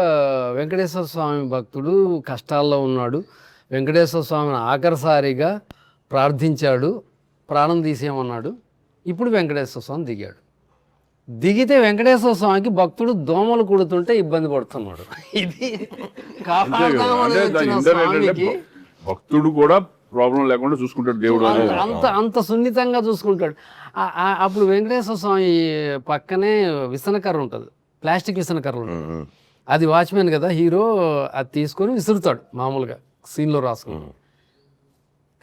వెంకటేశ్వర స్వామి భక్తుడు కష్టాల్లో ఉన్నాడు, వెంకటేశ్వర స్వామిని ఆఖరిసారిగా ప్రార్థించాడు, ప్రాణం తీసేయమన్నాడు, ఇప్పుడు వెంకటేశ్వర స్వామి దిగితే వెంకటేశ్వర స్వామికి భక్తుడు దోమలు కుడుతుంటే ఇబ్బంది పడుతున్నాడు. ఇది కాపాడదామని వచ్చిన స్వామికి
భక్తుడు కూడా ప్రాబ్లం లేకుండా చూసుకుంటాడు దేవుడు.
అంత సున్నితంగా చూసుకుంటాడు. అప్పుడు వెంకటేశ్వర స్వామి పక్కనే విసనకర్ర ఉంటుంది, ప్లాస్టిక్ విసనకర్ర ఉంటుంది. అది వాచ్మెన్ కదా హీరో, అది తీసుకొని విసురుతాడు మామూలుగా సీన్లో రాసుకుని.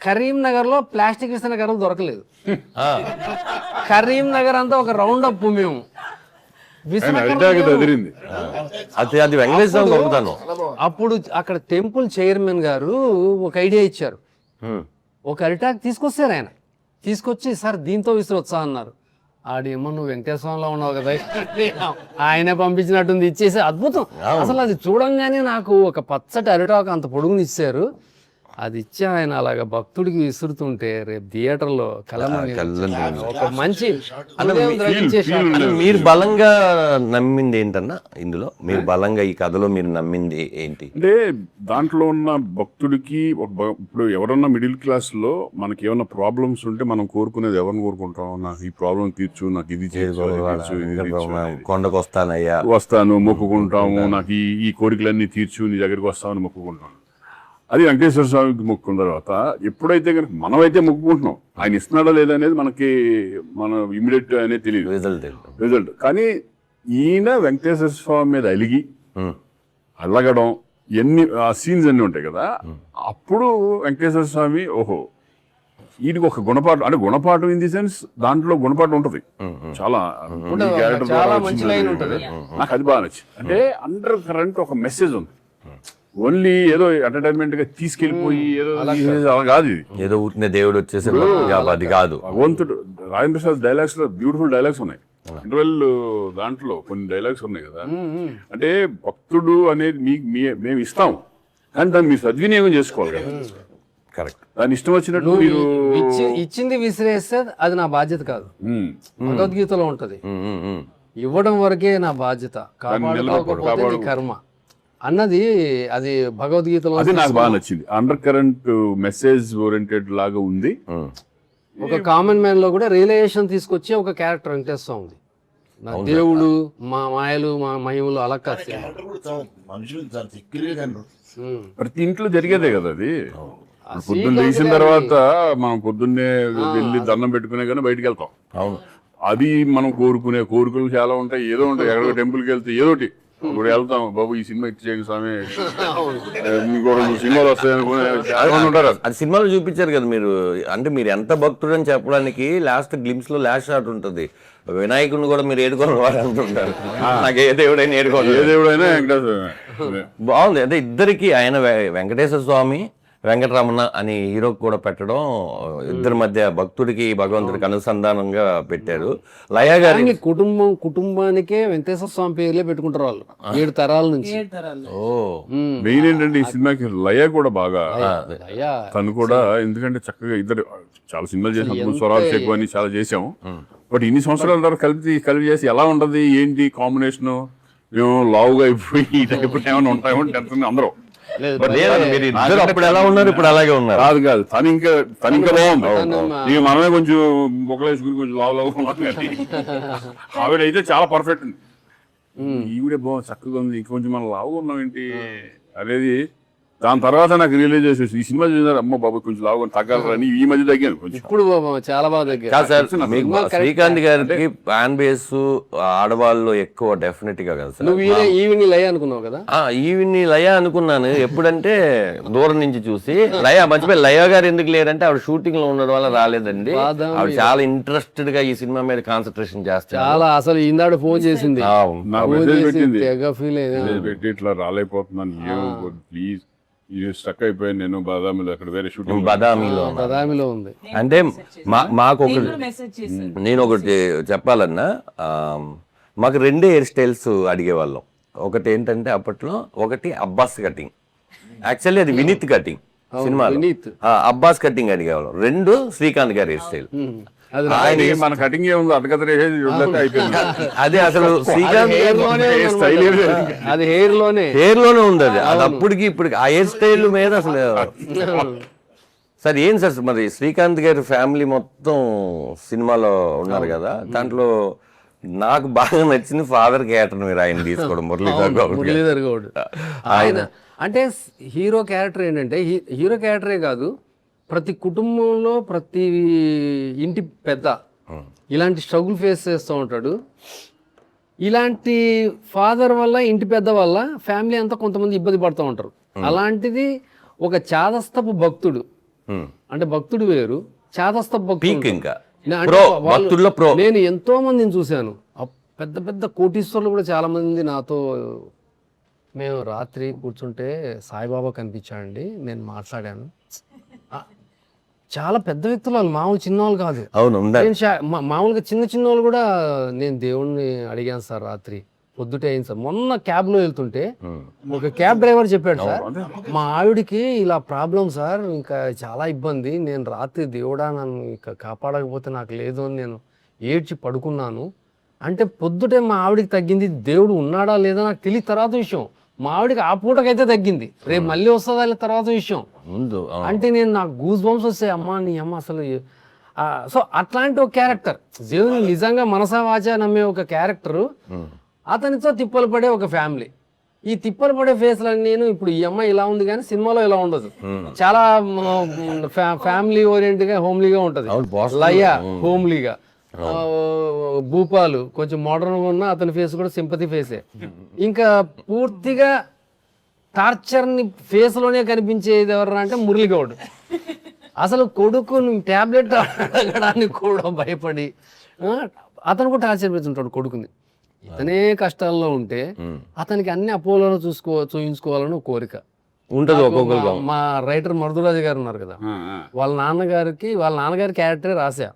కరీంనగర్లో ప్లాస్టిక్ విసనకర్రలు దొరకలేదు. కరీంనగర్ అంతా ఒక రౌండ్ అప్ మేము
అది వెంకటేశ్వర దొరుకుతాను.
అప్పుడు అక్కడ టెంపుల్ చైర్మన్ గారు ఒక ఐడియా ఇచ్చారు, ఒక అరిటాక్ తీసుకొస్తారు. ఆయన తీసుకొచ్చి, సార్ దీంతో విసిరొచ్చా అన్నారు. ఆడేమో నువ్వు వెంకటేశ్వరంలో ఉన్నావు కదా, ఆయనే పంపించినట్టుంది, ఇచ్చేసి అద్భుతం. అసలు అది చూడంగానే నాకు ఒక పచ్చటి అరిటాకు అంత పొడుగుని ఇచ్చారు, అది ఇచ్చి ఆయన అలాగా భక్తుడికి విసురుతుంటే రేపు థియేటర్లో ఒక మంచి
మీరు బలంగా నమ్మింది ఏంటన్నా ఇందులో? మీరు బలంగా ఈ కథలో మీరు నమ్మింది ఏంటి
అంటే, దాంట్లో ఉన్న భక్తుడికి ఇప్పుడు ఎవరన్నా మిడిల్ క్లాస్ లో మనకి ఏమన్నా ప్రాబ్లమ్స్ ఉంటే మనం కోరుకునేది ఎవరిని కోరుకుంటాం? నాకు ఈ ప్రాబ్లం తీర్చు, నాకు ఇది
కొండకు
వస్తాను మొక్కుకుంటాము, నాకు ఈ కోరికలన్నీ తీర్చు, నీ దగ్గరికి వస్తామని మొక్కుకుంటాం. అది వెంకటేశ్వర స్వామికి మొక్కుకున్న తర్వాత ఎప్పుడైతే కనుక మనమైతే మొక్కుకుంటున్నాం, ఆయన ఇస్తున్నాడా లేదా అనేది మన ఇమీడియట్ అనేది తెలియదు రిజల్ట్. కానీ ఈయన వెంకటేశ్వర స్వామి మీద అలగడం ఆ సీన్స్ అన్ని ఉంటాయి కదా, అప్పుడు వెంకటేశ్వర స్వామి ఓహో వీటికి ఒక గుణపాఠం, అంటే గుణపాఠం ఇన్ ది సెన్స్ దాంట్లో గుణపాఠం ఉంటుంది చాలా. నాకు అది బాగా నచ్చింది. అంటే అండర్ కరెంట్ ఒక మెసేజ్ ఉంది, ఓన్లీ ఏదో ఎంటర్టైన్మెంట్ గా తీసుకెళ్లిపోయి ఏదో అలా కాదు. ఇది
ఏదో ఊరినే దేవుడు వచ్చేసి అది కాదు.
భగవంతుడు రాజేంద్ర ప్రసాద్ డైలాగ్స్ లో బ్యూటిఫుల్ డైలాగ్స్ ఉన్నాయి, ఇంటర్వెల్ దాంట్లో కొన్ని డైలాగ్స్ ఉన్నాయి కదా. అంటే భక్తుడు అనేది మేము ఇస్తాం, కానీ దాన్ని మీరు సద్వినియోగం చేసుకోవాలి కదా.
కరెక్ట్.
దాని ఇష్టం వచ్చినట్టు మీరు
ఇచ్చింది విసిరేస్తే అది నా బాధ్యత కాదు. భగవద్గీతలో ఉంటది, ఇవ్వడం వరకే నా బాధ్యత, కాపాడుకోకపోతే కర్మ అన్నది. అది భగవద్గీతలో.
అది నాకు బాగా నచ్చింది. అండర్ కరెంట్ మెసేజ్ ఓరియంటెడ్ లాగా ఉంది.
ఒక కామన్ మ్యాన్ లో కూడా రియలైజేషన్ తీసుకొచ్చి ఒక క్యారెక్టర్ వెంకటేశ్వర ఉంది. నా దేవుడు, మా మాయలు, మా మహిమలు అలా కాదు.
ప్రతి ఇంట్లో జరిగేదే కదా అది. పొద్దున్న లేచిన తర్వాత మనం పొద్దున్నే వెళ్ళి దండం పెట్టుకునే కానీ బయటికి వెళ్తాం.
అవును.
అది మనం కోరుకునే కోరికలు చాలా ఉంటాయి, ఏదో ఉంటాయి. ఎక్కడో టెంపుల్కి వెళ్తే ఏదోటి ఇప్పుడు వెళ్తాం, బాబు ఈ సినిమా ఇచ్చేయండి స్వామి, ఇంకో సినిమాలు వస్తాయి అనుకునే.
అది సినిమాలో చూపించారు కదా మీరు. అంటే మీరు ఎంత భక్తుడు అని చెప్పడానికి లాస్ట్ గ్లిమ్స్ లో లాస్ట్ షాట్ ఉంటుంది, వినాయకుడిని కూడా మీరు ఏడుకోని వాడు అంటుంటారు. నాకు ఏ దేవుడైనా ఏడుకోవాలి,
ఏ దేవుడైనా
బాగుంది. అంటే ఇద్దరికి ఆయన వెంకటేశ్వర స్వామి వెంకటరమణ అని హీరోకి కూడా పెట్టడం, ఇద్దరి మధ్య భక్తుడికి భగవంతుడికి అనుసంధానంగా పెట్టారు. లయ గారి
ఫ్యామిలీ కుటుంబానికే వెంకటేశ్వర స్వామి పేర్లే పెట్టుకుంటారు వాళ్ళు 7 తరాల నుంచి.
ఓ
మెయిన్ ఏంటంటే ఈ సినిమాకి లయ కూడా బాగా
అయ్యా
తను కూడా, ఎందుకంటే చక్కగా ఇద్దరు చాలా సినిమాలు చేసాం, స్వరాలు చెక్కు అని చాలా చేసాము. బట్ ఇన్ని సంవత్సరాల తర్వాత కలిపి చేసి ఎలా ఉంటది ఏంటి కాంబినేషన్, మేము లావుగా అయిపోయి ఈ టైప్ ఏమైనా ఉంటామో టెన్షన్ అందరూ.
బట్ లేదు, మీరు ఇద్దరు అప్పుడు ఎలా ఉన్నారు ఇప్పుడు అలాగే ఉన్నారు.
కాదు తను ఇంకా బాగుంది. ఇక మనమే కొంచెం బొక్కలేసుకుని కొంచెం లావు ఉన్నాం కానీ ఆవిడ అయితే చాలా పర్ఫెక్ట్ ఉంది. ఈవిడే బాగుంది, చక్కగా ఉంది. ఇంకొంచెం మనం లావుగా ఉన్నాం ఏంటి అనేది దాని తర్వాత నాకు రియలైజ్ చేసేసి ఈ సినిమా చూసారు, అమ్మ బాబు కొంచెం లావుగా తగ్గాలని. ఈ మధ్య తగ్గాను కొంచెం.
ఇప్పుడు చాలా బాగా దగ్గర.
కాదు సార్, మీకు శ్రీకాంత్ గారికి ఫ్యాన్ బేస్ ఆడవాళ్ళు ఎక్కువ డెఫినెట్ గా కదా సార్.
నువ్వు ఈవినింగ్ లయ అనుకున్నావు కదా?
ఈవిని లయ అనుకున్నాను ఎప్పుడంటే దూరం నుంచి చూసి. మర్చిపోయి లయ గారు ఎందుకు లేరంటే ఆవిడ షూటింగ్ లో ఉండడం వల్ల రాలేదండి. ఆవిడ చాలా ఇంట్రెస్టెడ్ గా ఈ సినిమా మీద కాన్సన్ట్రేషన్ చేస్తారు.
చాలా అసలు ఇందాడు ఫోన్ చేసింది,
నాకు మెసేజ్ పెట్టింది,
తెగ ఫీల్
మెసేజ్ పెట్టి ఇట్లా రాలేకపోతున్నాను ప్లీజ్, స్టక్ అయిపోయాను నేను బాదామిలో, అక్కడ వేరే షూటింగ్
బదామిలో ఉంది.
అంటే మాకు ఒకటి
మెసేజ్ చేశారు.
నేను ఒకటి చెప్పాలన్నా, మాకు 2 హెయిర్ స్టైల్స్ అడిగేవాళ్ళం. ఒకటి ఏంటంటే అప్పట్లో ఒకటి అబ్బాస్ కటింగ్, యాక్చువల్లీ అది వినీత్ కటింగ్ సినిమాలో, అబ్బాస్ కటింగ్ అడిగేవాళ్ళం. 2 శ్రీకాంత్ గారి హెయిర్ స్టైల్.
మన కటింగ్ ఏముంది అతగత అయిపోయింది.
అదే అసలు శ్రీకాంత్
అది హెయిర్ లోనే
ఉంది. అది అప్పటికి ఇప్పటికి ఆ హెయిర్ స్టైల్ మీద అసలు. సార్ ఏం సార్ మరి శ్రీకాంత్ గారి ఫ్యామిలీ మొత్తం సినిమాలో ఉన్నారు కదా, దాంట్లో నాకు బాగా నచ్చింది ఫాదర్ క్యారెక్టర్ మీరు ఆయన తీసుకోవడం,
మురళీధర్ గౌడ్. ఆయన అంటే హీరో క్యారెక్టర్ ఏంటంటే హీరో క్యారెక్టరే కాదు, ప్రతి కుటుంబంలో ప్రతి ఇంటి పెద్ద ఇలాంటి స్ట్రగుల్ ఫేస్ చేస్తూ ఉంటాడు. ఇలాంటి ఫాదర్ వల్ల, ఇంటి పెద్ద వల్ల ఫ్యామిలీ అంతా కొంతమంది ఇబ్బంది పడుతూ ఉంటారు. అలాంటిది ఒక చాదస్తపు భక్తుడు, అంటే భక్తుడు వేరు, చాదస్తపు భక్తుడు.
ఇంకా
నేను ఎంతో మందిని చూశాను, పెద్ద పెద్ద కోటీశ్వరులు కూడా చాలా మంది నాతో, మేము రాత్రి కూర్చుంటే సాయిబాబా కనిపించాడండి, నేను మాట్లాడాను. చాలా పెద్ద వ్యక్తులు వాళ్ళు, మామూలు చిన్నవాళ్ళు కాదు.
అవును,
మామూలుగా చిన్న వాళ్ళు కూడా, నేను దేవుణ్ణి అడిగాను సార్ రాత్రి పొద్దుటే అయింది సార్. మొన్న క్యాబ్లో వెళ్తుంటే ఒక క్యాబ్ డ్రైవర్ చెప్పాడు, సార్ మా ఆవిడికి ఇలా ప్రాబ్లం సార్, ఇంకా చాలా ఇబ్బంది, నేను రాత్రి దేవుడా నన్ను ఇంకా కాపాడకపోతే నాకు లేదు అని నేను ఏడ్చి పడుకున్నాను. అంటే పొద్దుటే మా ఆవిడికి తగ్గింది, దేవుడు ఉన్నాడా లేదా నాకు తెలియదు తర్వాత విషయం. మా ఆవిడికి ఆ పూటకైతే తగ్గింది, రేపు మళ్ళీ వస్తుందా తర్వాత విషయం. అంటే నాకు గూస్ బంప్స్ వస్తాయి, అమ్మా నీ అమ్మ అసలు. సో అట్లాంటి ఒక క్యారెక్టర్, దేవుని నిజంగా మనసా వాచా నమ్మే ఒక క్యారెక్టరు, అతనితో తిప్పలు పడే ఒక ఫ్యామిలీ. ఈ తిప్పలు పడే ఫేస్లు నేను ఇప్పుడు ఈ అమ్మాయి ఇలా ఉంది కానీ సినిమాలో ఇలా ఉండదు, చాలా ఫ్యామిలీ ఓరియంటెడ్ గా హోమ్లీగా ఉంటది. లయ హోమ్లీగా, భూపాలు కొంచెం మోడర్న్గా ఉన్న అతని ఫేస్ కూడా సింపతి ఫేసే. ఇంకా పూర్తిగా టార్చర్ని ఫేస్లోనే కనిపించేది ఎవరు అంటే మురళీగౌడ్. అసలు కొడుకు ట్యాబ్లెట్ అడగడానికి కూడా భయపడి అతను కూడా టార్చర్ పెడుతుంటాడు కొడుకుని. ఇతనే కష్టాల్లో ఉంటే అతనికి అన్ని అపోలోలో చూయించుకోవాలని ఒక కోరిక
ఉంటుంది ఒక్కొక్కరు.
మా రైటర్ మరుదురాజు గారు ఉన్నారు కదా, వాళ్ళ నాన్నగారి క్యారెక్టరే రాసా.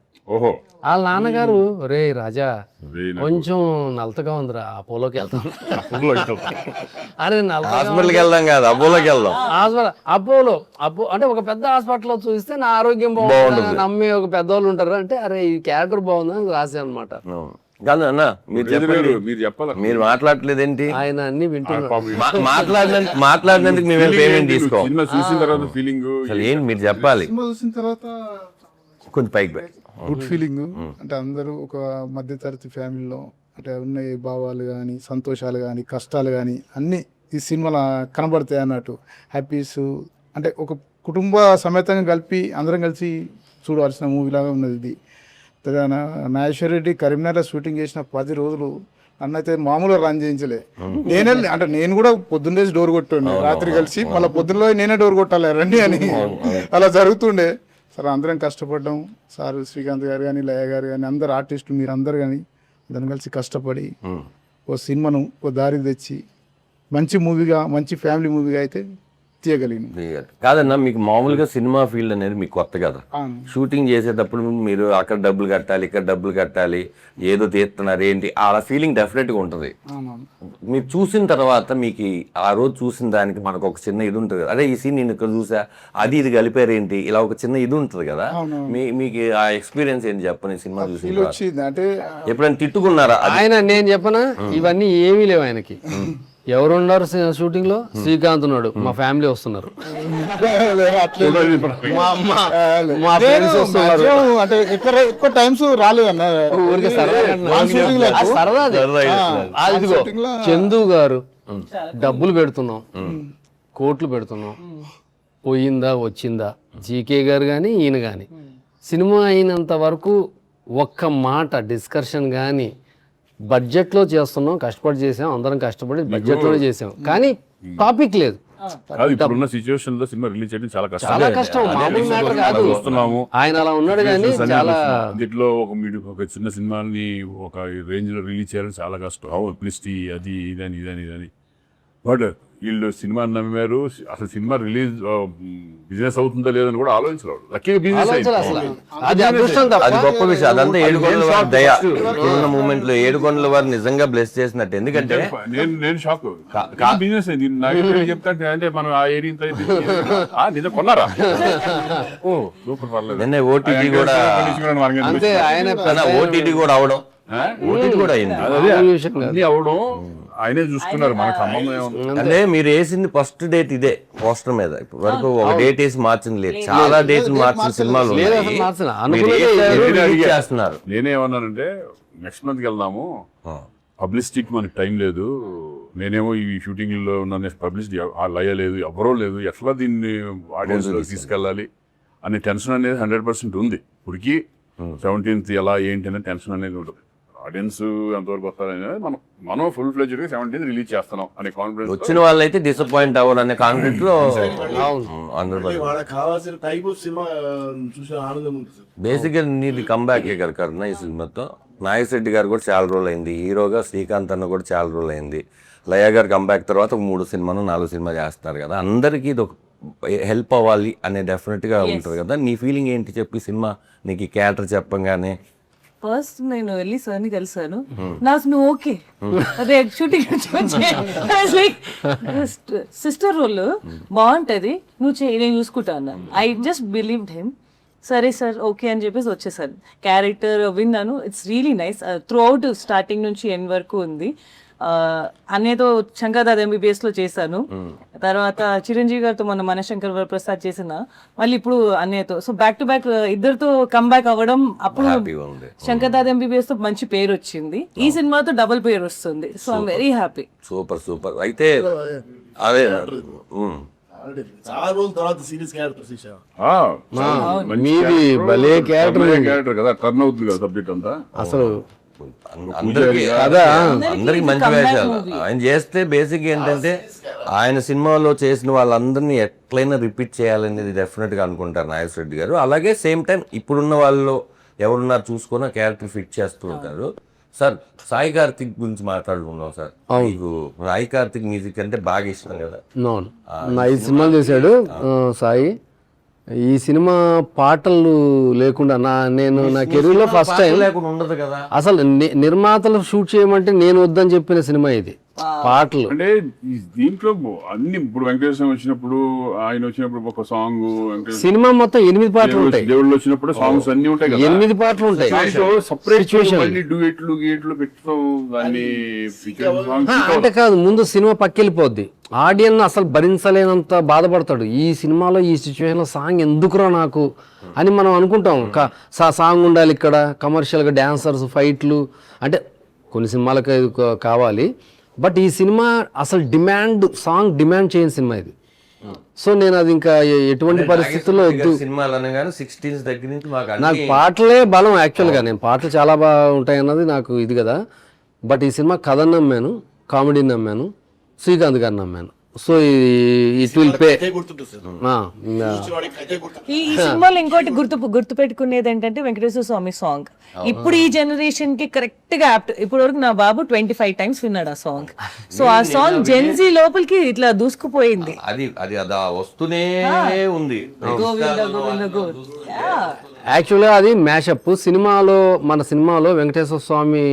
వాళ్ళ నాన్నగారు, రే రాజా కొంచెం నలతగా ఉందిరా, అపోలోకి వెళ్తాం. అరే
హాస్పిటల్కి వెళ్దాం కాదు, అపోలోకి వెళ్దాం.
అపోలో అంటే ఒక పెద్ద హాస్పిటల్లో చూస్తే నా ఆరోగ్యం బాగుంటుంది నమ్మి ఒక పెద్దవాళ్ళు ఉంటారు. అంటే అరే ఈ క్యారెక్టర్ బాగుందని రాసా అనమాట.
కాదు అన్న, మీరు చెప్పాలి, మీరు మాట్లాడలేదేంటి?
ఆయన అన్ని వింటున్నారు.
మాట్లాడినందుకు మేము పేమెంట్ తీసుకోవాలి.
చూసిన తర్వాత ఫీలింగ్
ఏంటి మీరు చెప్పాలి.
చూసిన తర్వాత
కొంచెం పైకి
గుడ్ ఫీలింగ్. అంటే అందరూ ఒక మధ్యతరగతి ఫ్యామిలీలో అంటే ఉన్న భావాలు కానీ, సంతోషాలు కానీ, కష్టాలు కానీ అన్నీ ఈ సినిమాలో కనబడతాయి అన్నట్టు. హ్యాపీస్ అంటే ఒక కుటుంబ సమేతంగా కలిపి అందరం కలిసి చూడవలసిన మూవీలాగా ఉన్నది ఇది. నాగేశ్వర రెడ్డి కరీంనగర్లో షూటింగ్ చేసిన 10 రోజులు నన్నైతే మామూలుగా రన్ చేయించలే. నేను కూడా పొద్దున్నే డోర్ కొట్టుండే, రాత్రి కలిసి మళ్ళీ పొద్దున్నలో నేనే డోర్ కొట్టాలి రండి అని, అలా జరుగుతుండే. సార్ అందరం కష్టపడ్డాం, సార్ శ్రీకాంత్ గారు కానీ, లయ గారు కానీ, అందరు ఆర్టిస్టులు మీరు అందరు కానీ అందరం కలిసి కష్టపడి ఓ సినిమాను ఓ దారి తెచ్చి మంచి మూవీగా, మంచి ఫ్యామిలీ మూవీగా అయితే తీయగలిగిన.
కాదన్నా, మీకు మామూలుగా సినిమా ఫీల్డ్ అనేది మీకు కొత్త కదా.
అవును.
షూటింగ్ చేసేటప్పుడు మీరు అక్కడ డబ్బులు కట్టాలి, ఇక్కడ డబ్బులు కట్టాలి, ఏదో తీస్తున్నారు ఏంటి, ఆ ఫీలింగ్ డెఫినెట్గా ఉంటుంది.
అవునవును.
మీరు చూసిన తర్వాత మీకు ఆ రోజు చూసిన దానికి మనకు ఒక చిన్న ఇది ఉంటుంది కదా, అదే ఈ సీన్ నేను ఇక్కడ చూసా, అది ఇది కలిపారు ఏంటి, ఇలా ఒక చిన్న ఇది ఉంటుంది కదా. మీకు ఆ ఎక్స్పీరియన్స్ ఏంటి చెప్పని సినిమా చూసిన
ఫీల్ వచ్చింది అంటే
ఎప్పుడైనా తిట్టుకున్నారా?
ఆయన నేను చెప్పనా, ఇవన్నీ ఏమీ లేవు ఆయనకి. ఎవరు ఉన్నారు షూటింగ్ లో? శ్రీకాంత్ ఉన్నాడు, మా ఫ్యామిలీ వస్తున్నారు, మా ఫ్రెండ్స్ వస్తున్నారు.
అంటే ఎక్కువ టైమ్స్ రాలేదన్న.
ఊరికే సరదా అదిగో చందు గారు డబ్బులు పెడుతున్నాం, కోట్లు పెడుతున్నాం, పోయిందా వచ్చిందా. జీకే గారు కానీ ఈయన కానీ సినిమా అయినంత వరకు ఒక్క మాట డిస్కషన్ కానీ, బడ్జెట్లో చేస్తున్నాం, కష్టపడి చేసాం, అందరం కష్టపడి బడ్జెట్లోనే చేసాం, కానీ టాపిక్ లేదు.
ఇప్పుడున్న సిచ్యువేషన్ లో సినిమా రిలీజ్ చేయడం చాలా కష్టం.
చాలా కష్టం, మామూలు మ్యాటర్ కాదు.
వస్తున్నాము,
ఆయన అలా ఉన్నాడు కానీ చాలా
దీంట్లో ఒక చిన్న సినిమాని ఒక రేంజ్ లో రిలీజ్ చేయడం చాలా కష్టం. పబ్లిసిటీ అది ఇదని బట్ వీళ్ళు సినిమా నమ్మారు. అసలు సినిమా రిలీజ్ బిజినెస్ అవుతుందా లేదని కూడా ఆలోచించరు. లక్కీ బిజినెస్
అది అదృష్టం తప్ప.
అది గొప్ప విషయం. అదంతా ఏడుకొండల వారి దయ. ఇప్పుడున్న మూమెంట్ లో ఏడుకొండల వారు నిజంగా బ్లెస్ చేసినట్టు. ఎందుకంటే
నేను షాక్. బిజినెస్ చెప్తా అంటే మనం ఆ ఏరియా నిజం కొన్నారా? సూపర్, పర్లేదు.
నిన్న ఓటీటీ కూడా
అంతే, ఆయన
ఓటీటీ కూడా అవడం, ఓటీటీ కూడా అయింది.
అదే అవడం ఆయనే చూసుకున్నారు, మనకు సంబంధం ఏముంది.
అంటే మీరు వేసింది ఫస్ట్ డేట్ ఇదే పోస్టర్ మీద. ఇప్పటి వరకు ఒక డేట్ వేసి మార్చింది లేదు, చాలా డేట్లు మార్చిన సినిమాలు చేస్తున్నారు.
నేనేమన్నానంటే నెక్స్ట్ మంత్కి వెళ్దాము, పబ్లిసిటీకి మనకి టైం లేదు, నేనేమో ఈ షూటింగ్ లో ఉన్న పబ్లిసిటీ లేదు, ఎవరో లేదు, ఎట్లా దీన్ని ఆడియన్స్ లో తీసుకెళ్ళాలి అనే టెన్షన్ అనేది 100% ఉంది. ఇప్పటికి 17th ఎలా ఏంటి అనే టెన్షన్ అనేది ఉంటుంది. ఆడియన్స్ ఎంతవరకు వస్తారనేది మనం ఫుల్ ఫ్లెడ్జ్డ్ గా 17th రిలీజ్ చేస్తున్నాం అనే కాన్ఫిడెన్స్.
వచ్చిన వాళ్ళైతే డిసప్పాయింట్ అవ్వాలనే కాన్ఫిడెంట్ లో
కావాల్సిన టైప్ ఆఫ్ సినిమా చూసే ఆనందం ఉంటుంది.
బేసిక్ గా నీది కంబ్యాక్ కన్నా ఈ సినిమాతో. నాగేశ్వరరెడ్డి గారు కూడా చాలా రోజులు అయింది హీరోగా, శ్రీకాంత్ అన్న కూడా చాలా రోజులు అయింది. లయ గారు కంబ్యాక్ తర్వాత 3 సినిమాలు 4 సినిమాలు చేస్తారు కదా. అందరికీ ఇది ఒక హెల్ప్ అవ్వాలి అనే డెఫినెట్గా ఉంటుంది కదా. నీ ఫీలింగ్ ఏంటి చెప్పి సినిమా నీకు క్యారెక్టర్ చెప్పంగానే?
ఫస్ట్ నేను వెళ్ళి సార్ని కలిసాను, నాకు నువ్వు ఓకే అదే షూటింగ్ సిస్టర్ రోల్ బాగుంటది, నువ్వు చేయి, నేను చూసుకుంటా అన్నా. I just believed him. సరే సార్ ఓకే అని చెప్పేసి వచ్చేసాను. క్యారెక్టర్ విన్నాను, it's really nice. Through out starting నుంచి ఎండ్ వరకు ఉంది. అన్నయ్యతో శంకర్దాద్ MBBS లో చేశాను, తర్వాత చిరంజీవి గారితో మొన్న మనశంకర్ వరప్రసాద్ చేసిన, మళ్ళీ ఇప్పుడు అన్నయ్యతో. సో బ్యాక్ టు బ్యాక్ ఇద్దరితో కంబ్యాక్ అవ్వడం, అప్పుడు శంకర్దాద్ MBBS తో మంచి పేరు వచ్చింది, ఈ సినిమాతో డబుల్ పేరు వస్తుంది. So I'm very happy.
Super. అయితే అదే
చాలా రోజుల తర్వాత సీరియస్ క్యారెక్టర్ తీసావు.
మీది భలే క్యారెక్టర్
కదా, టర్న్ అవుతుంది కదా సబ్జెక్ట్ అంతా.
అసలు
అందరికి మంచి వేషాలు ఆయన చేస్తే. బేసిక్ ఏంటంటే ఆయన సినిమాలో చేసిన వాళ్ళందరినీ ఎట్లయినా రిపీట్ చేయాలనేది డెఫినెట్ గా అనుకుంటారు నాగేశ్వరరెడ్డి గారు. అలాగే సేమ్ టైం ఇప్పుడున్న వాళ్ళు ఎవరున్నారు చూసుకున్న క్యారెక్టర్ ఫిట్ చేస్తూ ఉంటారు. సార్ సాయి కార్తిక్ గురించి మాట్లాడుకున్నాం సార్. మీకు సాయి కార్తిక్ మ్యూజిక్ అంటే బాగా ఇష్టం కదా.
నా 5 సినిమాలు చేశాడు సాయి. ఈ సినిమా పాటలు లేకుండా నేను నా కెరీర్ లో ఫస్ట్ టైం
లేకుండా ఉండదు కదా.
అసలు నిర్మాతలు షూట్ చేయమంటే నేను వద్దని చెప్పిన సినిమా ఇది. పాటలు
అంటే దీంట్లో అన్ని ఇప్పుడు వెంకటేశ్వర వచ్చినప్పుడు, ఆయన వచ్చినప్పుడు ఒక సాంగ్,
సినిమా మొత్తం 8 పాటలు ఉంటాయి.
దేవుళ్ళు వచ్చినప్పుడు సాంగ్స్ అన్ని ఉంటాయి కదా,
8 పాటలు ఉంటాయి.
డ్యూయెట్లు పెట్టుతాం దాన్ని.
అంటే కాదు, ముందు సినిమా పక్కెళ్ళిపోద్ది, ఆడియన్స్ అసలు భరించలేనంత బాధపడతాడు. ఈ సినిమాలో ఈ సిచ్యువేషన్ లో సాంగ్ ఎందుకురా నాకు అని మనం అనుకుంటాం. సాంగ్ ఉండాలి ఇక్కడ, కమర్షియల్ గా డాన్సర్స్, ఫైట్లు, అంటే కొన్ని సినిమాలకు కావాలి. బట్ ఈ సినిమా అసలు సాంగ్ డిమాండ్ చేయని సినిమా ఇది. సో నేను అది ఇంకా ఎటువంటి పరిస్థితుల్లో
సినిమాలు అనగానే 16 దగ్గర నుంచి
నాకు పాటలే బలం. యాక్చువల్గా నేను పాటలు చాలా బాగా ఉంటాయి అన్నది నాకు ఇది కదా. బట్ ఈ సినిమా కథను నమ్మాను, కామెడీని నమ్మాను, శ్రీకాంత్ గారిని నమ్మాను. So it will pay.
అదే గుర్తుంటుంది సార్, వాడికి అదే గుర్తు.
ఈ సినిమాలో ఇంకోటి గుర్తు పెట్టుకునేది ఏంటంటే వెంకటేశ్వర స్వామి సాంగ్ ఇప్పుడు ఈ జనరేషన్ కి కరెక్ట్ గా యాప్ట్. ఇప్పుడు వరకు నా బాబు 25 times విన్నాడు ఆ సాంగ్. సో ఆ సాంగ్ జెన్జీ లోపలికి ఇట్లా దూసుకుపోయింది.
అది అది అది వస్తూనే ఉంది.
గోవింద గోవింద గోవింద.
యాక్చువల్గా అది మ్యాషప్. మన సినిమాలో వెంకటేశ్వర స్వామి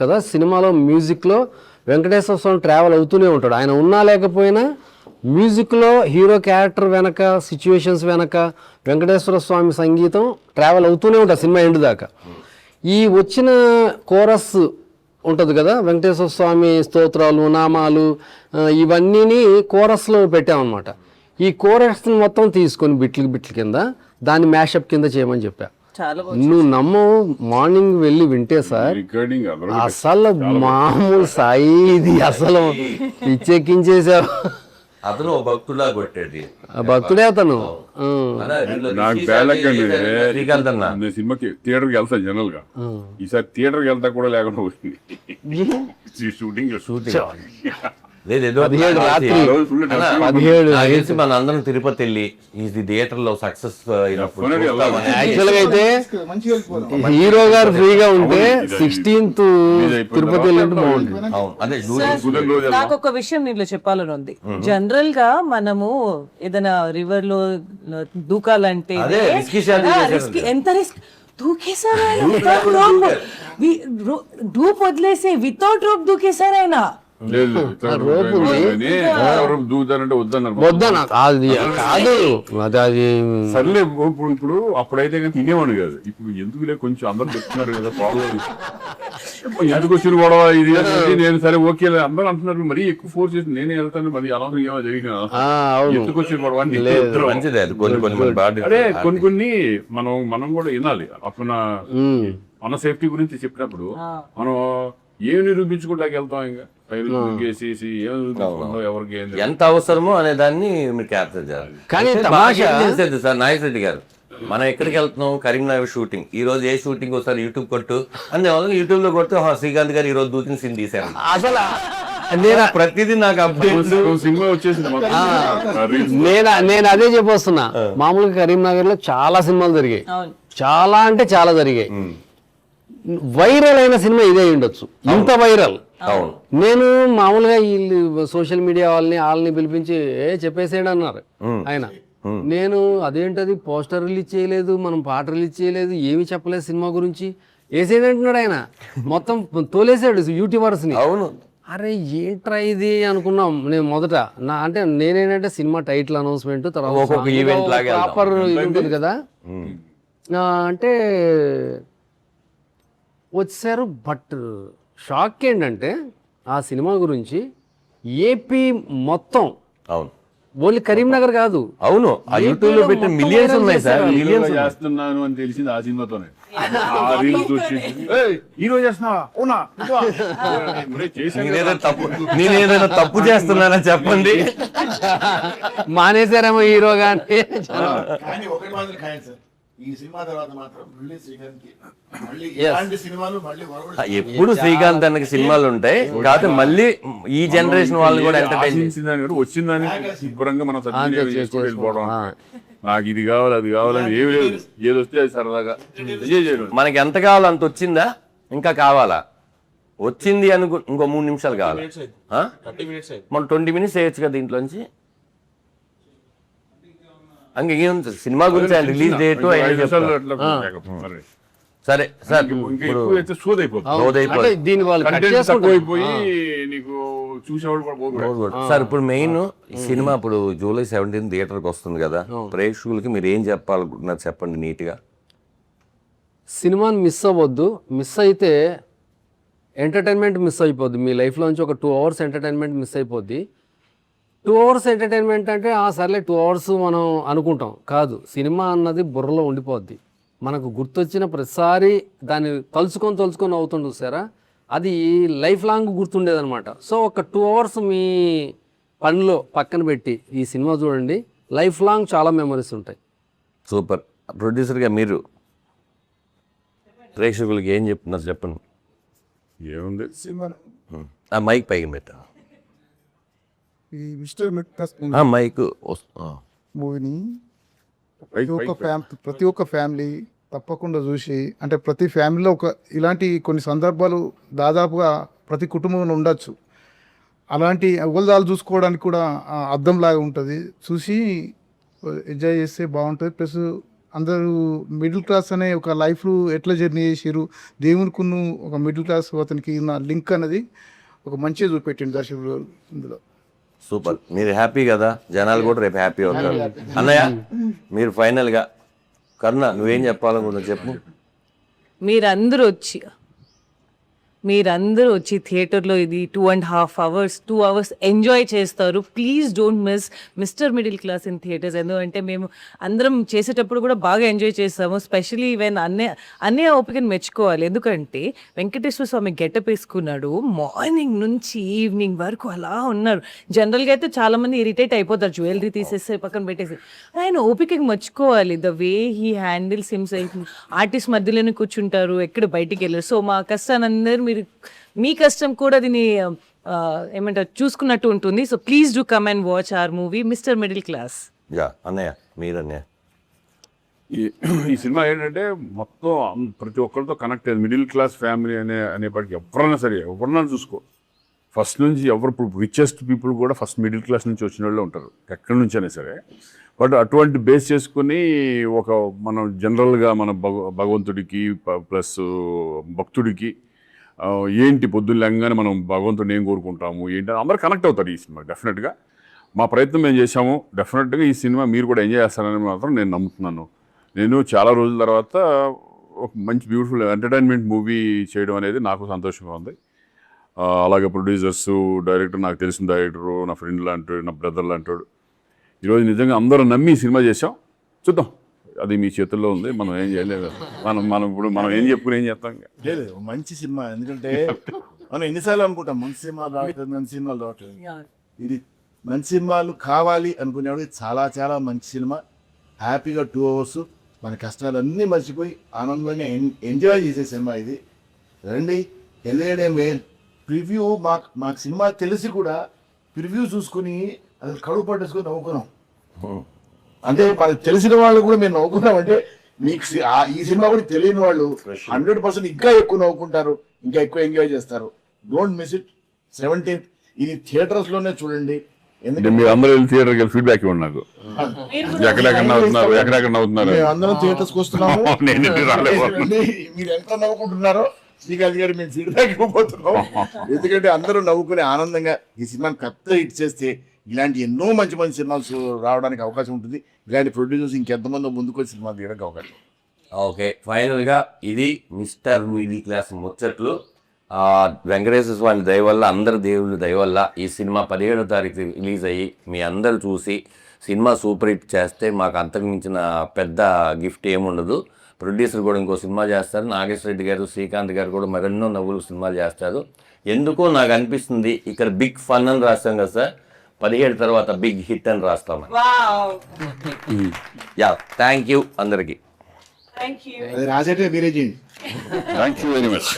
కదా, సినిమాలో మ్యూజిక్లో వెంకటేశ్వర స్వామి ట్రావెల్ అవుతూనే ఉంటాడు. ఆయన ఉన్నా లేకపోయినా మ్యూజిక్లో హీరో క్యారెక్టర్ వెనక, సిచ్యువేషన్స్ వెనక వెంకటేశ్వర స్వామి సంగీతం ట్రావెల్ అవుతూనే ఉంటుంది సినిమా ఎండ్ దాకా. ఈ వచ్చిన కోరస్ ఉంటుంది కదా, వెంకటేశ్వర స్వామి స్తోత్రాలు, నామాలు, ఇవన్నీని కోరస్లో పెట్టామన్నమాట. ఈ కోరస్ని మొత్తం తీసుకొని బిట్ల కింద దాన్ని మ్యాషప్ కింద చేయమని చెప్పా.
చాలా
నువ్వు నమ్మవు, మార్నింగ్ వెళ్ళి వింటే సార్
రికార్డింగ్
అసలు మామూలు సాయి ఇది అసలు పిచ్చెక్కించేసావు.
అతను ఒక భక్తులా కొట్టేది
భక్తుడే అతను.
నాకు బేలకండి
శ్రీకాంత్ అన్న
నేను సినిమాకి థియేటర్కి వెళ్తా జనరల్ గా. ఈసారి థియేటర్కి వెళ్తా కూడా లేకుండా పోయింది షూటింగ్.
లేదేదో
17 రాత్రి
ఆ రోజు full
అన్న,
17
నాకు తెలిసి మన అందరం తిరుపతి వెళ్ళి ఇది థియేటర్ లో సక్సెస్ అయినప్పుడు చూస్తామని.
యాక్చువల్గా అయితే
మంచిగా వెళ్ళిపోదాం.
హీరో గారు ఫ్రీగా ఉంటే 16th తిరుపతి వెళ్ళినట్టు బాగుంటుంది.
అవును, అదే
కుదరని రోజు
నాకు ఒక విషయం నీలో చెప్పాలని ఉంది. జనరల్ గా మనము ఏదైనా రివర్ లో దూకాలంటే
అదే risky shot
ఎంత రిస్క్ దూకేశారు ఆయన. డూప్ వదిలేసి వితౌట్ రోప్ దూకేశారు ఆయన.
లేదు దూతానంటే వద్దన్నారు.
వద్దన అది కాదు అది
సర్లే ఇప్పుడు అప్పుడైతే కానీ తినేవాడు కాదు. ఇప్పుడు ఎందుకులే కొంచెం అందరూ చెప్తున్నారు కదా ప్రాబ్లం ఎందుకు వచ్చిన గొడవ ఇది అనేది. నేను సరే ఓకే అందరూ అంటున్నారు, మరీ ఎక్కువ ఫోర్స్ చేసి నేనే వెళ్తాను, మరి అనవసరం ఏమో జరిగిన ఎందుకు వచ్చిన గొడవ అని
మంచిదే. అది కొన్ని
అదే కొన్ని మనం కూడా వినాలి. అప్పుడు మన సేఫ్టీ గురించి చెప్పినప్పుడు మనం ఏం నిరూపించుకుంటాకి వెళ్తాం, ఇంకా ఎవరికి
ఎంత అవసరమో అనే దాన్ని మీరు క్యాప్చర్ చేయాలి.
కానీ
అయితే
తమాషా
బాగా తెలిసేది సార్ నాగేశ్వరరెడ్డి గారు, మనం ఎక్కడికి వెళ్తున్నాం, కరీంనగర్ షూటింగ్, ఈ రోజు ఏ షూటింగ్ వస్తారు యూట్యూబ్ కొట్టు అని యూట్యూబ్ లో కొడితే శ్రీకాంత్ గారు ఈ రోజు దూకిన సీన్ తీసారు.
అసలు
ప్రతిదీ నాకు అప్డేట్
సినిమా వచ్చేసింది.
నేను అదే చెప్పొస్తున్నా. మామూలుగా కరీంనగర్ లో చాలా సినిమాలు జరిగాయి, చాలా అంటే చాలా జరిగాయి. వైరల్ అయిన సినిమా ఇదే ఉండొచ్చు, ఇంత వైరల్. నేను మామూలుగా వీళ్ళు సోషల్ మీడియా వాళ్ళని పిలిపించి చెప్పేసేయండి అన్నారు ఆయన. నేను అదేంటది పోస్టర్ రిలీజ్ చేయలేదు, మనం పాట రిలీజ్ చేయలేదు, ఏమి చెప్పలేదు సినిమా గురించి, వేసేది అంటున్నాడు ఆయన. మొత్తం తోలేసాడు యూట్యూబర్స్ ని.
అవును,
అరే ఏంట్రా ఇది అనుకున్నాం. నేను మొదట అంటే నేనేంటంటే సినిమా టైటిల్ అనౌన్స్మెంట్ తర్వాత
ఒక్కొక్క ఈవెంట్ లాగా
ప్రాపర్ ఇది ఉంటుంది కదా అంటే వచ్చారు. బట్ షాక్ ఏంటంటే ఆ సినిమా గురించి ఏపీ మొత్తం,
అవును,
ఓన్లీ కరీంనగర్ కాదు,
అవును, ఆ యూట్యూబ్ లో పెట్టిన మిలియన్స్ ఉన్నాయి సార్. మిలియన్స్
చేస్తున్నాను అని తెలిసింది ఆ సినిమాతోనే. ఈ రోజు చేస్తున్నావా? అవునా?
నేనేదైనా తప్పు చేస్తున్నానని చెప్పండి.
మానేశారేమో హీరో గానీ.
కానీ ఒకటి మాత్రం ఖాయం సార్, ఈ సినిమా తర్వాత మాత్రం మళ్ళీ శ్రీకాంత్కి మళ్ళీ ఇలాంటి సినిమాలు మళ్ళీ
ఎప్పుడు శ్రీకాంత్ అన్నకి సినిమాలు ఉంటాయి, కాకపోతే మళ్ళీ ఈ జనరేషన్ వాళ్ళు కూడా ఎంటర్టైన్
వచ్చిందని శుభ్రంగా మనం సద్వినియోగం చేసుకొని వెళ్ళిపోవడం. నాకు ఇది కావాలి అది కావాలని ఏమి లేదు, ఏది వస్తే అది సరదాగా ఎంజాయ్ చేయడం.
మనకి ఎంత కావాలో అంత వచ్చిందా, ఇంకా కావాలా, వచ్చింది అనుకో ఇంకో 3 నిమిషాలు కావాలి. మనం 20 minutes వేయచ్చు కదా దీంట్లోంచి. ఇంకేం సినిమా గురించి ఆయన రిలీజ్ డేట్ సరే సార్.
దీని వాళ్ళు
సార్ ఇప్పుడు మెయిన్ సినిమా ఇప్పుడు July 17 థియేటర్కి వస్తుంది కదా, ప్రేక్షకులకి మీరు ఏం చెప్పాలనుకుంటున్నారు చెప్పండి నీట్ గా.
సినిమాని మిస్ అవ్వద్దు. మిస్ అయితే ఎంటర్టైన్మెంట్ మిస్ అయిపోద్ది. మీ లైఫ్లోంచి ఒక 2 hours ఎంటర్టైన్మెంట్ మిస్ అయిపోద్ది. 2 hours ఎంటర్టైన్మెంట్ అంటే సర్లే 2 hours మనం అనుకుంటాం, కాదు. సినిమా అన్నది బుర్రలో ఉండిపోద్ది. మనకు గుర్తొచ్చిన ప్రతిసారి దాన్ని తలుచుకొని అవుతుంది చూసారా, అది లైఫ్ లాంగ్ గుర్తుండేదన్నమాట. సో ఒక 2 hours మీ పనిలో పక్కన పెట్టి ఈ సినిమా చూడండి, లైఫ్ లాంగ్ చాలా మెమరీస్ ఉంటాయి.
సూపర్. ప్రొడ్యూసర్గా మీరు ప్రేక్షకులకి ఏం చెప్తున్నారు చెప్పండి.
ఏముంది,
ఆ మైక్ పైకి పెట్టా.
ఈ మిస్టర్ మిట్నస్
మైక్
మూవీని ప్రతి ఒక్క ఫ్యామిలీ తప్పకుండా చూసి, అంటే ప్రతి ఫ్యామిలీలో ఇలాంటి కొన్ని సందర్భాలు దాదాపుగా ప్రతి కుటుంబంలో ఉండొచ్చు. అలాంటి అవల్దాలు చూసుకోవడానికి కూడా అద్దంలాగా ఉంటుంది. చూసి ఎంజాయ్ చేస్తే బాగుంటుంది. ప్లస్ అందరూ మిడిల్ క్లాస్ అనే ఒక లైఫ్ ఎట్లా జర్నీ చేసారు, దేవునికి ఒక మిడిల్ క్లాస్ అతనికి ఉన్న లింక్ అనేది ఒక మంచిగా చూపెట్టింది దర్శకుడు ఇందులో.
సూపర్. మీరు హ్యాపీ కదా, జనాలు కూడా రేపు హ్యాపీ అవుతారు. అన్నయ్య మీరు ఫైనల్గా కరుణ నువ్వేం చెప్పాలనుకుంటున్నావు చెప్పు.
మీరందరూ వచ్చి థియేటర్లో ఇది 2.5 hours 2 hours ఎంజాయ్ చేస్తారు. Please don't miss mister Middle class in theatres. ఎందుకంటే మేము అందరం చేసేటప్పుడు కూడా బాగా ఎంజాయ్ చేస్తాము. స్పెషలీ ఈవెన్ అన్నయ్య ఓపికని మెచ్చుకోవాలి. ఎందుకంటే వెంకటేశ్వర స్వామి గెటప్ వేసుకున్నాడు, మార్నింగ్ నుంచి ఈవినింగ్ వరకు అలా ఉన్నారు. జనరల్గా అయితే చాలామంది ఇరిటేట్ అయిపోతారు, జ్యువెలరీ తీసేస్తే పక్కన పెట్టేసి. ఆయన ఓపికకి మెచ్చుకోవాలి. The way he handles himself. Artist మధ్యలోనే కూర్చుంటారు, ఎక్కడ బయటికి వెళ్ళారు. సో మా కష్టాన్ని అందరూ మీ కష్టం కూడా దీన్ని ఏమంటారు చూసుకున్నట్టు ఉంటుంది. So please do come and watch our movie Mister Middle Class.
Yeah అన్నయ్య మీరన్నయ్య.
ఈ సినిమా ఏంటంటే మొత్తం ప్రతి ఒక్కరితో కనెక్ట్ అయ్యేది. మిడిల్ క్లాస్ ఫ్యామిలీ అనేప్పటికీ ఎవరైనా సరే ఎవరన్నా చూసుకో, ఫస్ట్ నుంచి ఎవరు ఇప్పుడు రిచెస్ట్ పీపుల్ కూడా ఫస్ట్ మిడిల్ క్లాస్ నుంచి వచ్చిన వాళ్ళు ఉంటారు, ఎక్కడి నుంచి అయినా సరే. బట్ అటువంటి బేస్ చేసుకుని ఒక మనం జనరల్గా మన భగవంతుడికి ప్లస్ భక్తుడికి ఏంటి పొద్దున్న లేగానే మనం భగవంతుడిని ఏం కోరుకుంటాము ఏంటి అందరూ కనెక్ట్ అవుతారు ఈ సినిమా. డెఫినెట్గా మా ప్రయత్నం మేము చేశాము. డెఫినెట్గా ఈ సినిమా మీరు కూడా ఎంజాయ్ చేస్తారని మాత్రం నేను నమ్ముతున్నాను. నేను చాలా రోజుల తర్వాత ఒక మంచి బ్యూటిఫుల్ ఎంటర్టైన్మెంట్ మూవీ చేయడం అనేది నాకు సంతోషంగా ఉంది. అలాగే ప్రొడ్యూసర్స్, డైరెక్టర్, నాకు తెలిసిన డైరెక్టరు, నా ఫ్రెండ్ లాంటి, నా బ్రదర్ లాంటాడు. ఈరోజు నిజంగా అందరూ నమ్మి ఈ సినిమా చేసాం. చూద్దాం, అది మీ చేతుల్లో ఉంది, మనం ఏం చేయలేదు. మనం ఏం చెప్పుకుని ఏం చేస్తాం.
లేదు మంచి సినిమా. ఎందుకంటే మనం ఎన్నిసార్లు అనుకుంటాం మంచి సినిమాలు రావట్లేదు, మంచి సినిమాలు రావట్లేదు. ఇది మంచి సినిమాలు కావాలి అనుకునేవాడు చాలా చాలా మంచి సినిమా. హ్యాపీగా 2 hours మన కష్టాలన్నీ మర్చిపోయి ఆనందంగా ఎంజాయ్ చేసే సినిమా ఇది. రండి. ఎందుకంటే ప్రివ్యూ మాకు సినిమా తెలిసి కూడా ప్రివ్యూ చూసుకుని అది కడుపు పట్టేసుకొని నవ్వుకున్నాం. అంటే మనకు తెలిసిన వాళ్ళు కూడా మేము నవ్వుకున్నాం. అంటే మీకు ఈ సినిమా కూడా తెలియని వాళ్ళు 100% ఇంకా ఎక్కువ నవ్వుకుంటారు, ఇంకా ఎక్కువ ఎంజాయ్ చేస్తారు. Don't miss it. 17th ఇది థియేటర్స్ లోనే చూడండి.
ఎందుకంటే మీరు అందరూ వెళ్ళి థియేటర్కి వెళ్ళి ఫీడ్బ్యాక్ ఇవ్వండి నాకు. ఎక్కడెక్కడ నవ్వుతున్నారు
మేము అందరం థియేటర్స్కి వస్తున్నాము. మీరు ఎంత నవ్వుకుంటున్నారో శ్రీకాంత్ గారు మేము ఫీడ్బ్యాక్ ఇవ్వబోతున్నాం. ఎందుకంటే అందరూ నవ్వుకుని ఆనందంగా ఈ సినిమాని పెద్ద హిట్ చేస్తే ఇలాంటి ఎన్నో మంచి మంచి సినిమాలు రావడానికి అవకాశం ఉంటుంది. ఇలాంటి ప్రొడ్యూసర్స్ ఇంకెంతమంది ముందుకు వచ్చి సినిమా తీయడానికి అవకాశం.
ఓకే, ఫైనల్గా ఇది మిస్టర్ మిడిల్ క్లాస్ ముచ్చట్లు. వెంకటేశ్వర స్వామి దయ వల్ల, అందరి దేవుళ్ళ దయ వల్ల ఈ సినిమా 17వ తారీఖు రిలీజ్ అయ్యి మీ అందరూ చూసి సినిమా సూపర్ హిట్ చేస్తే మాకు అంతకు మించిన పెద్ద గిఫ్ట్ ఏముండదు. ప్రొడ్యూసర్ కూడా ఇంకో సినిమా చేస్తారు, నాగేశ్వర రెడ్డి గారు, శ్రీకాంత్ గారు కూడా మరెన్నో నవ్వులు సినిమాలు చేస్తారు. ఎందుకో నాకు అనిపిస్తుంది ఇక్కడ బిగ్ ఫన్ అని రాస్తాం కదా సార్, 17 తర్వాత బిగ్ హిట్ అని రాస్తామని. యా, థ్యాంక్ యూ అందరికీ.
అది రాసేటే మీరే చేయండి.
Thank you very much.